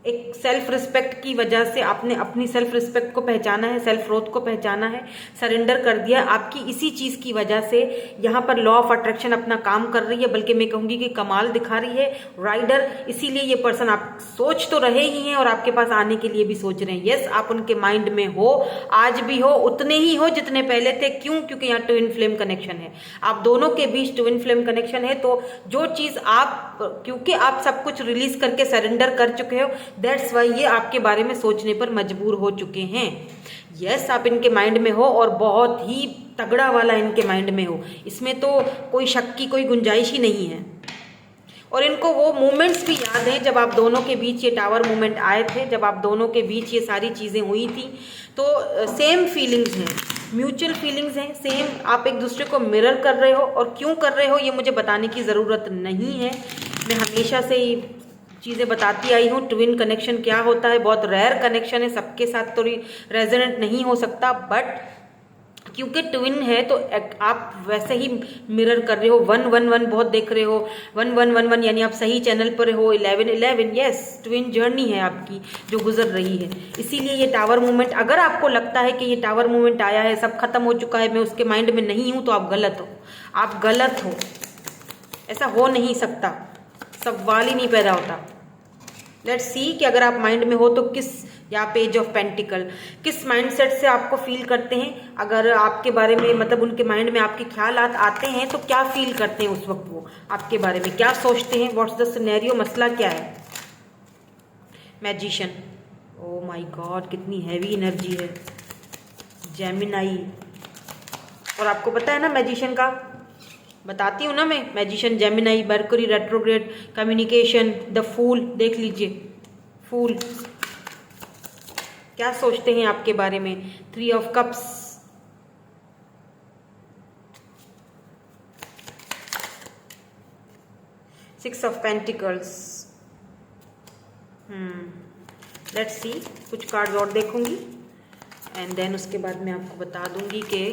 एक सेल्फ रिस्पेक्ट की वजह से आपने अपनी सेल्फ रिस्पेक्ट को पहचाना है, सेल्फ ग्रोथ को पहचाना है, सरेंडर कर दिया। आपकी इसी चीज की वजह से यहाँ पर लॉ ऑफ अट्रैक्शन अपना काम कर रही है, बल्कि मैं कहूंगी कि कमाल दिखा रही है राइडर। इसीलिए ये पर्सन आप सोच तो रहे ही हैं और आपके पास आने के लिए भी सोच रहे हैं। यस आप उनके माइंड में हो, आज भी हो, उतने ही हो जितने पहले थे। क्यों? क्योंकि यहाँ ट्विन फ्लेम कनेक्शन है, आप दोनों के बीच ट्विन फ्लेम कनेक्शन है। तो जो चीज आप, क्योंकि आप सब कुछ रिलीज करके सरेंडर कर चुके हो, दैट्स वाई ये आपके बारे में सोचने पर मजबूर हो चुके हैं। यस आप इनके माइंड में हो और बहुत ही तगड़ा वाला इनके माइंड में हो, इसमें तो कोई शक की कोई गुंजाइश ही नहीं है। और इनको वो मोमेंट्स भी याद हैं जब आप दोनों के बीच ये टावर मोमेंट आए थे, जब आप दोनों के बीच ये सारी चीज़ें हुई थी। तो सेम फीलिंग्स हैं, म्यूचुअल फीलिंग्स हैं, सेम आप एक दूसरे को मिरर कर रहे हो। और क्यों कर रहे हो ये मुझे बताने की ज़रूरत नहीं है, मैं हमेशा से ही चीज़ें बताती आई हूँ। ट्विन कनेक्शन क्या होता है, बहुत रेयर कनेक्शन है, सबके साथ तो रेजोनेट नहीं हो सकता, बट क्योंकि ट्विन है तो आप वैसे ही मिरर कर रहे हो। 111 बहुत देख रहे हो, 1111 यानी आप सही चैनल पर हो। 1111 यस ट्विन जर्नी है आपकी जो गुजर रही है। इसीलिए ये टावर मूवमेंट, अगर आपको लगता है कि ये टावर मूवमेंट आया है, सब खत्म हो चुका है, मैं उसके माइंड में नहीं हूं, तो आप गलत हो, आप गलत हो। ऐसा हो नहीं सकता, सवाल ही नहीं पैदा होता। लेट्स सी कि अगर आप माइंड में हो तो किस, या पेज ऑफ पेंटिकल, किस माइंडसेट से आपको फील करते हैं। अगर आपके बारे में, मतलब उनके माइंड में आपके ख्यालात आते हैं तो क्या फील करते हैं उस वक्त, वो आपके बारे में क्या सोचते हैं, व्हाट्स द सिनेरियो, मसला क्या है। मैजिशियन, ओ माय गॉड कितनी हैवी एनर्जी है। जेमिनाई, और आपको पता है ना मैजिशियन का, बताती हूँ ना मैं, magician, Gemini, Mercury retrograde, communication, the fool, देख लीजिए फूल क्या सोचते हैं आपके बारे में। 3 of cups, six of pentacles. Let's see, कुछ कार्ड और देखूंगी एंड देन उसके बाद मैं आपको बता दूंगी कि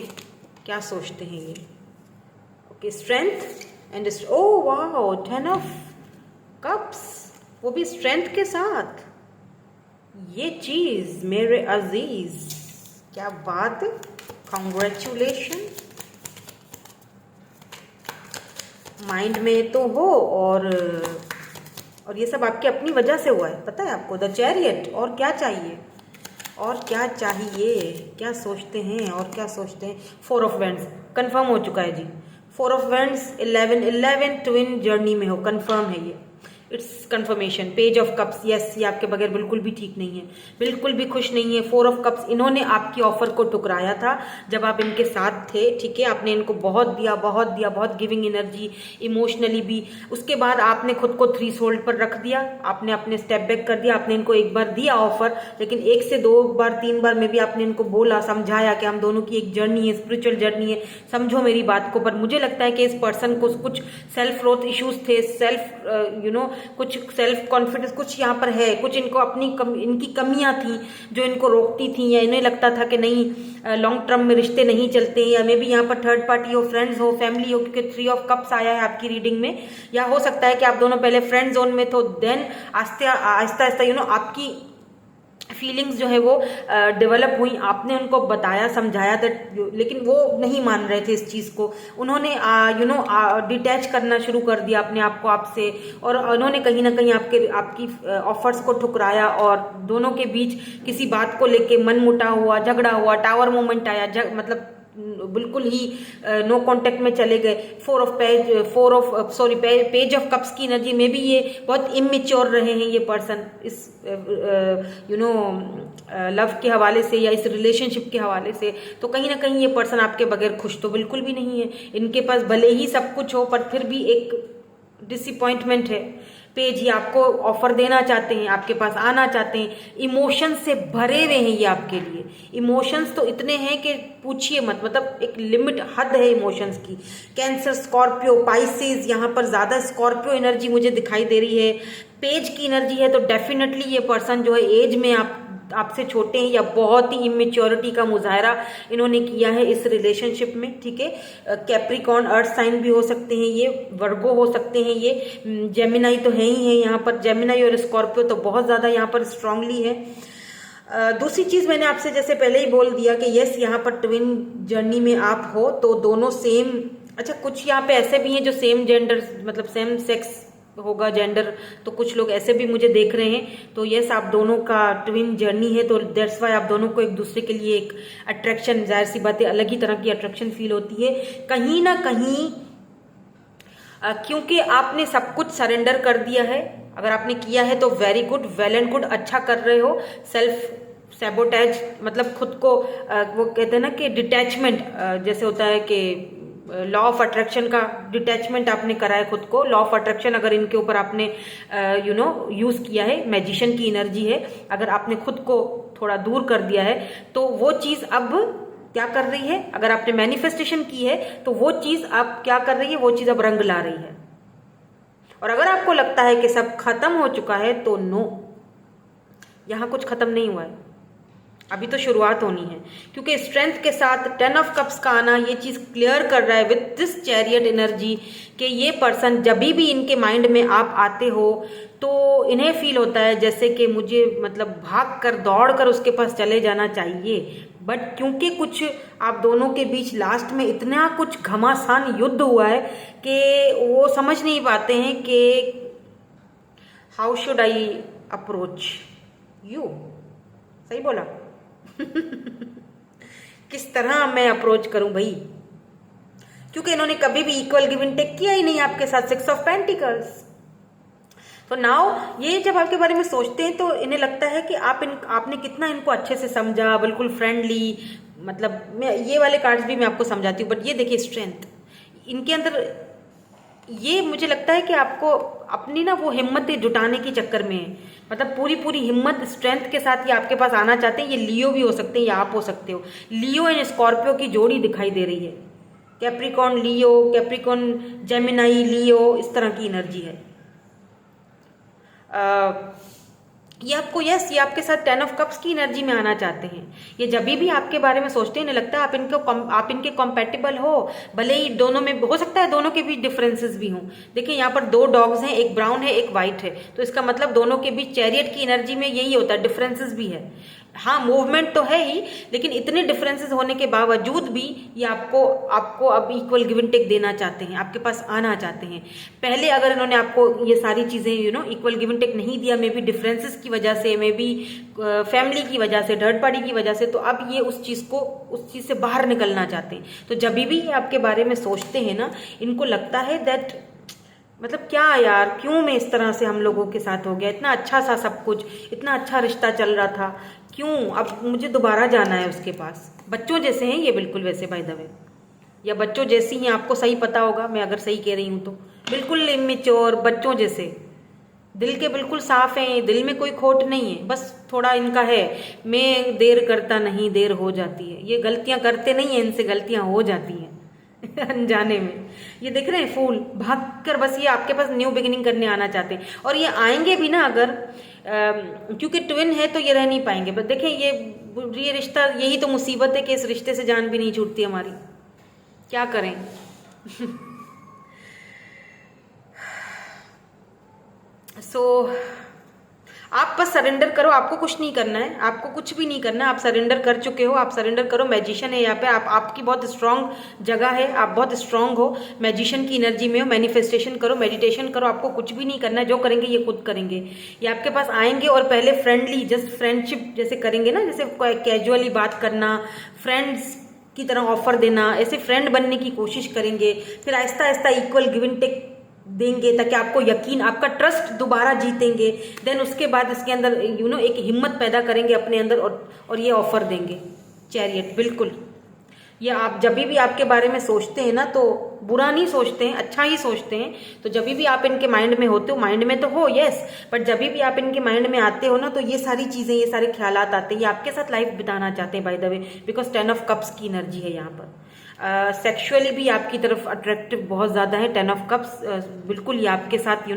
क्या सोचते हैं ये। Okay, strength and, oh wow 10 of cups, वो भी स्ट्रेंथ के साथ। ये चीज मेरे अजीज, क्या बात, कॉन्ग्रेचुलेशन। माइंड में तो हो और और ये सब आपकी अपनी वजह से हुआ है, पता है आपको। द चैरियट, और क्या चाहिए, और क्या चाहिए, क्या सोचते हैं और क्या सोचते हैं। 4 ऑफ वैंड्स कंफर्म हो चुका है जी। 4 ऑफ वैंड्स 11 ट्विन जर्नी में हो, कंफर्म है ये, it's confirmation. Page of cups, yes, ये आपके बगैर बिल्कुल भी ठीक नहीं है, बिल्कुल भी खुश नहीं है। 4 ऑफ कप्स, इन्होंने आपकी ऑफर को ठुकराया था जब आप इनके साथ थे, ठीक है। आपने इनको बहुत दिया, बहुत दिया, बहुत गिविंग एनर्जी, इमोशनली भी। उसके बाद आपने खुद को 3 सोल्ड पर रख दिया, आपने अपने स्टेप बैक कर दिया। आपने इनको एक बार दिया ऑफर, लेकिन 1 से 2 बार 3 बार में भी आपने इनको बोला, समझाया कि हम दोनों की एक जर्नी है, स्पिरिचुअल जर्नी है, समझो मेरी बात को। पर मुझे लगता है कि इस पर्सन को कुछ सेल्फ ग्रोथ इश्यूज थे, कुछ सेल्फ कॉन्फिडेंस कुछ यहाँ पर है, कुछ इनको इनकी कमियां थी जो इनको रोकती थी, या इन्हें लगता था कि नहीं लॉन्ग टर्म में रिश्ते नहीं चलते हैं, या मे भी यहाँ पर थर्ड पार्टी हो, फ्रेंड्स हो, फैमिली हो, क्योंकि 3 ऑफ कप्स आया है आपकी रीडिंग में। या हो सकता है कि आप दोनों पहले फ्रेंड जोन में तो देन आहिस्ता आहिस्ता आपकी फीलिंग्स जो है वो डेवलप हुई, आपने उनको बताया, समझाया था, लेकिन वो नहीं मान रहे थे इस चीज़ को। उन्होंने डिटैच करना शुरू कर दिया अपने आप को आपसे, और उन्होंने कहीं ना कहीं आपकी ऑफर्स को ठुकराया, और दोनों के बीच किसी बात को लेके मनमुटाव हुआ, झगड़ा हुआ, टावर मोमेंट आया, मतलब बिल्कुल ही नो कांटेक्ट में चले गए। पेज ऑफ कप्स की एनर्जी में भी ये बहुत इमेच्योर रहे हैं ये पर्सन, इस लव के हवाले से या इस रिलेशनशिप के हवाले से। तो कहीं ना कहीं ये पर्सन आपके बगैर खुश तो बिल्कुल भी नहीं है। इनके पास भले ही सब कुछ हो, पर फिर भी एक डिसअपॉइंटमेंट है। पेज ही आपको ऑफर देना चाहते हैं, आपके पास आना चाहते हैं, इमोशंस से भरे हुए हैं ये आपके लिए। इमोशंस तो इतने हैं कि पूछिए मत, मतलब एक लिमिट, हद है इमोशंस की। कैंसर, स्कॉर्पियो, पाइसेस, यहाँ पर ज्यादा स्कॉर्पियो एनर्जी मुझे दिखाई दे रही है। पेज की एनर्जी है, तो डेफिनेटली ये पर्सन जो है एज में आपसे छोटे हैं, या बहुत ही इमेच्योरिटी का मुजाहरा इन्होंने किया है इस रिलेशनशिप में, ठीक है। कैप्रिकॉर्न अर्थ साइन भी हो सकते हैं ये, वर्गो हो सकते हैं ये, जेमिनाई तो है ही है यहाँ पर। जेमिनाई और स्कॉर्पियो तो बहुत ज़्यादा यहाँ पर स्ट्रांगली है। दूसरी चीज़ मैंने आपसे जैसे पहले ही बोल दिया कि यस, यहाँ पर ट्विन जर्नी में आप हो तो दोनों सेम, अच्छा कुछ यहाँ पे ऐसे भी हैं जो सेम जेंडर, मतलब सेम सेक्स होगा जेंडर, तो कुछ लोग ऐसे भी मुझे देख रहे हैं। तो यस, आप दोनों का ट्विन जर्नी है, तो दैट्स वाई आप दोनों को एक दूसरे के लिए एक अट्रैक्शन, जाहिर सी बात है, अलग ही तरह की अट्रैक्शन फील होती है कहीं ना कहीं, क्योंकि आपने सब कुछ सरेंडर कर दिया है। अगर आपने किया है तो very good, well and good, अच्छा कर रहे हो। सेल्फ सैबोटेज, मतलब खुद को वो कहते हैं ना कि डिटैचमेंट, जैसे होता है कि लॉ ऑफ अट्रैक्शन का डिटैचमेंट आपने करा है खुद को। लॉ ऑफ अट्रैक्शन अगर इनके ऊपर आपने यूज किया है, मैजिशियन की एनर्जी है, अगर आपने खुद को थोड़ा दूर कर दिया है तो वो चीज अब क्या कर रही है, अगर आपने मैनिफेस्टेशन की है तो वो चीज अब क्या कर रही है, वो चीज अब रंग ला रही है। और अगर आपको लगता है कि सब खत्म हो चुका है तो नो, यहां कुछ खत्म नहीं हुआ है, अभी तो शुरुआत होनी है। क्योंकि स्ट्रेंथ के साथ 10 ऑफ कप्स का आना ये चीज क्लियर कर रहा है विद दिस चैरियट एनर्जी कि ये पर्सन जब भी इनके माइंड में आप आते हो तो इन्हें फील होता है जैसे कि मुझे मतलब भाग कर दौड़ कर उसके पास चले जाना चाहिए। बट क्योंकि कुछ आप दोनों के बीच लास्ट में इतना कुछ घमासान युद्ध हुआ है कि वो समझ नहीं पाते हैं कि how should I approach you. सही बोला किस तरह मैं अप्रोच करूं भाई, क्योंकि इन्होंने कभी भी इक्वल गिव एंड टेक किया ही नहीं आपके साथ। 6 ऑफ पेंटिकल्स, तो नाउ ये जब आपके बारे में सोचते हैं तो इन्हें लगता है कि आपने कितना इनको अच्छे से समझा, बिल्कुल फ्रेंडली। मतलब मैं ये वाले कार्ड्स भी मैं आपको समझाती हूँ, बट ये देखिए स्ट्रेंथ इनके अंदर, ये मुझे लगता है कि आपको अपनी ना वो हिम्मत जुटाने के चक्कर में है, मतलब पूरी हिम्मत स्ट्रेंथ के साथ ये आपके पास आना चाहते हैं। ये लियो भी हो सकते हैं या आप हो सकते हो। लियो एंड स्कॉर्पियो की जोड़ी दिखाई दे रही है, कैप्रिकॉर्न लियो, कैप्रिकॉर्न जेमिनाई लियो, इस तरह की एनर्जी है। ये आपको यस, ये आपके साथ 10 ऑफ कप्स की एनर्जी में आना चाहते हैं। ये जब भी आपके बारे में सोचते हैं, इन्हें लगता है आप इनके कॉम्पेटिबल हो, भले ही दोनों में हो सकता है दोनों के बीच डिफरेंसेस भी हों। देखिए यहाँ पर 2 डॉग्स हैं, एक ब्राउन है एक वाइट है, तो इसका मतलब दोनों के बीच चैरियट की एनर्जी में यही होता है, डिफरेंसेस भी है। हाँ मूवमेंट तो है ही, लेकिन इतने डिफरेंसेस होने के बावजूद भी ये आपको आपको अब इक्वल गिव एंड टेक देना चाहते हैं, आपके पास आना चाहते हैं। पहले अगर इन्होंने आपको ये सारी चीज़ें इक्वल गिव एंड टेक नहीं दिया, मे बी डिफरेंसेस की वजह से, मे बी फैमिली की वजह से, थर्ड पार्टी की वजह से, तो अब ये उस चीज़ से बाहर निकलना चाहते हैं। तो जब भी ये आपके बारे में सोचते हैं ना, इनको लगता है दैट मतलब क्या यार, क्यों मैं इस तरह से हम लोगों के साथ हो गया, इतना अच्छा सा सब कुछ, इतना अच्छा रिश्ता चल रहा था, क्यों अब मुझे दोबारा जाना है उसके पास। बच्चों जैसे हैं ये बिल्कुल, वैसे बाय द वे, या बच्चों जैसी हैं, आपको सही पता होगा मैं अगर सही कह रही हूँ तो, बिल्कुल इमेच्योर बच्चों जैसे, दिल के बिल्कुल साफ हैं, दिल में कोई खोट नहीं है, बस थोड़ा इनका है, मैं देर करता नहीं देर हो जाती है, ये गलतियाँ करते नहीं हैं, इनसे गलतियाँ हो जाती हैं अनजाने में। ये देख रहे हैं फूल भागकर, बस ये आपके पास न्यू बिगिनिंग करने आना चाहते हैं। और ये आएंगे भी ना अगर क्योंकि ट्विन है तो ये रह नहीं पाएंगे। बस देखें ये रिश्ता, यही तो मुसीबत है कि इस रिश्ते से जान भी नहीं छूटती हमारी, क्या करें आप बस सरेंडर करो, आपको कुछ नहीं करना है, आपको कुछ भी नहीं करना है, आप सरेंडर कर चुके हो, आप सरेंडर करो। मैजिशियन है यहाँ पे, आपकी बहुत स्ट्रांग जगह है, आप बहुत स्ट्रांग हो, मैजिशियन की एनर्जी में हो, मैनिफेस्टेशन करो, मेडिटेशन करो, आपको कुछ भी नहीं करना है, जो करेंगे ये खुद करेंगे। ये आपके पास आएंगे और पहले फ्रेंडली, जस्ट फ्रेंडशिप जैसे करेंगे ना, जैसे कैजुअली बात करना, फ्रेंड्स की तरह ऑफर देना, ऐसे फ्रेंड बनने की कोशिश करेंगे, फिर Aahista Aahista equal give and take देंगे ताकि आपको यकीन, आपका ट्रस्ट दोबारा जीतेंगे। देन उसके बाद इसके अंदर एक हिम्मत पैदा करेंगे अपने अंदर और ये ऑफर देंगे। चैरियट, बिल्कुल ये आप जब भी आपके बारे में सोचते हैं ना, तो बुरा नहीं सोचते हैं, अच्छा ही सोचते हैं। तो जब भी आप इनके माइंड में होते हो, माइंड में तो हो यस, बट जब भी आप इनके माइंड में आते हो ना, तो ये सारी चीज़ें, ये सारे ख्यालात आते हैं, ये आपके साथ लाइफ बिताना चाहते हैं by the way, because 10 of cups की एनर्जी है यहाँ पर। सेक्सुअली भी आपकी तरफ अट्रैक्टिव बहुत ज़्यादा है 10 ऑफ कप्स, बिल्कुल ये आपके साथ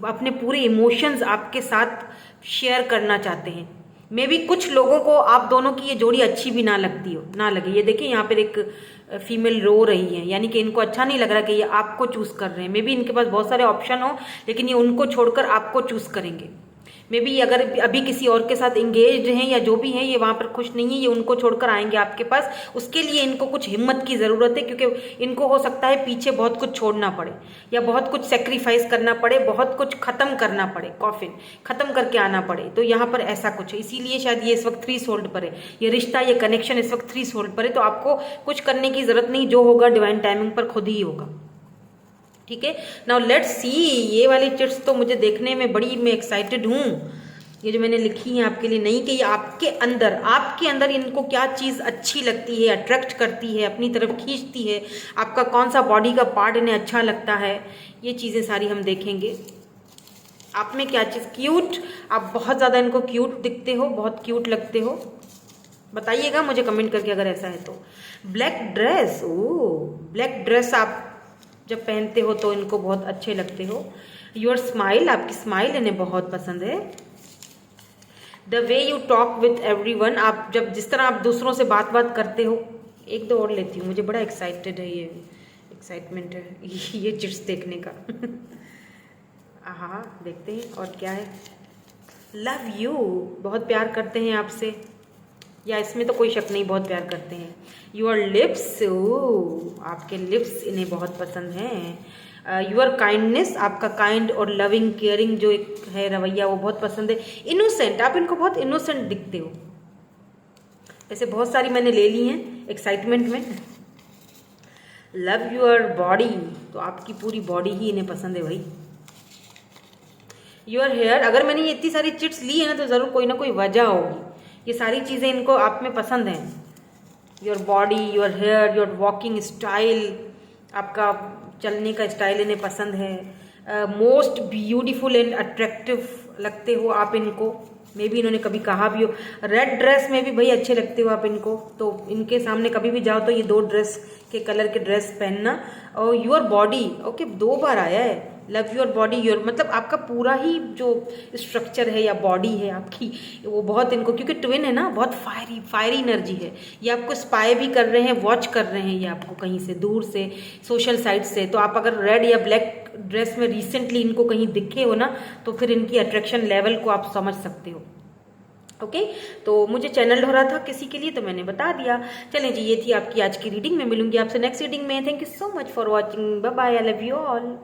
अपने पूरे इमोशंस आपके साथ शेयर करना चाहते हैं। मे बी कुछ लोगों को आप दोनों की ये जोड़ी अच्छी भी ना लगे। ये देखिए यहाँ पर एक फीमेल रो रही है, यानी कि इनको अच्छा नहीं लग रहा कि ये आपको चूज कर रहे हैं। मे बी इनके पास बहुत सारे ऑप्शन हो, लेकिन ये उनको छोड़कर आपको चूज करेंगे। मे बी अगर अभी किसी और के साथ इंगेज्ड हैं या जो भी हैं, ये वहाँ पर खुश नहीं है, ये उनको छोड़कर आएंगे आपके पास। उसके लिए इनको कुछ हिम्मत की ज़रूरत है, क्योंकि इनको हो सकता है पीछे बहुत कुछ छोड़ना पड़े, या बहुत कुछ सेक्रीफाइस करना पड़े, बहुत कुछ खत्म करना पड़े, कॉफिन खत्म करके आना पड़े। तो यहाँ पर ऐसा कुछ है, इसीलिए शायद ये इस वक्त 3 सोल्ड पर है, ये रिश्ता, ये कनेक्शन इस वक्त 3 सोल्ड पर है। तो आपको कुछ करने की ज़रूरत नहीं, जो होगा डिवाइन टाइमिंग पर खुद ही होगा। ठीक है, नाउ लेट्स सी। ये वाली चिट्स तो मुझे देखने में बड़ी मैं एक्साइटेड हूँ, ये जो मैंने लिखी है आपके लिए, नहीं कि ये आपके अंदर इनको क्या चीज़ अच्छी लगती है, अट्रैक्ट करती है, अपनी तरफ खींचती है, आपका कौन सा बॉडी का पार्ट इन्हें अच्छा लगता है, ये चीज़ें सारी हम देखेंगे। आप में क्या चीज़ क्यूट, आप बहुत ज़्यादा इनको क्यूट दिखते हो, बहुत क्यूट लगते हो, बताइएगा मुझे कमेंट करके अगर ऐसा है तो। ब्लैक ड्रेस, ब्लैक ड्रेस आप जब पहनते हो तो इनको बहुत अच्छे लगते हो। योर स्माइल, आपकी स्माइल इन्हें बहुत पसंद है। The way you talk with everyone, आप जब जिस तरह आप दूसरों से बात करते हो। एक दो और लेती हूँ, मुझे बड़ा एक्साइटेड है, ये एक्साइटमेंट है ये चिट्स देखने का हाँ देखते हैं और क्या है। लव यू, बहुत प्यार करते हैं आपसे, या इसमें तो कोई शक नहीं, बहुत प्यार करते हैं। योर लिप्स, आपके लिप्स इन्हें बहुत पसंद हैं। योर काइंडनेस, आपका काइंड और लविंग केयरिंग जो एक है रवैया, वो बहुत पसंद है। इनोसेंट, आप इनको बहुत इनोसेंट दिखते हो। ऐसे बहुत सारी मैंने ले ली हैं एक्साइटमेंट में। लव योर बॉडी, तो आपकी पूरी बॉडी ही इन्हें पसंद है भाई। योर हेयर, अगर मैंने ये इतनी सारी चिट्स ली है ना, तो ज़रूर कोई ना कोई वजह होगी। ये सारी चीज़ें इनको आप में पसंद हैं। Your body, your hair, your walking style, आपका चलने का स्टाइल इन्हें पसंद है। मोस्ट ब्यूटीफुल एंड अट्रैक्टिव लगते हो आप इनको, मे भी इन्होंने कभी कहा भी हो। रेड ड्रेस में भी भाई अच्छे लगते हो आप इनको, तो इनके सामने कभी भी जाओ तो ये 2 ड्रेस के कलर के ड्रेस पहनना। और योर बॉडी, ओके 2 बार आया है। लव योर बॉडी, योर मतलब आपका पूरा ही जो स्ट्रक्चर है या बॉडी है आपकी, वो बहुत इनको, क्योंकि ट्विन है ना, बहुत फायरी एनर्जी है। ये आपको स्पाई भी कर रहे हैं, वॉच कर रहे हैं ये आपको कहीं से दूर से, सोशल साइट से। तो आप अगर रेड या ब्लैक ड्रेस में रिसेंटली इनको कहीं दिखे हो ना, तो फिर इनकी अट्रैक्शन लेवल को आप समझ सकते हो। ओके तो मुझे चैनल ढो रहा था किसी के लिए तो मैंने बता दिया। चलें जी, ये थी आपकी आज की रीडिंग में। मिलूंगी आपसे नेक्स्ट रीडिंग में। Thank you so much for watching. Bye bye. I love you all.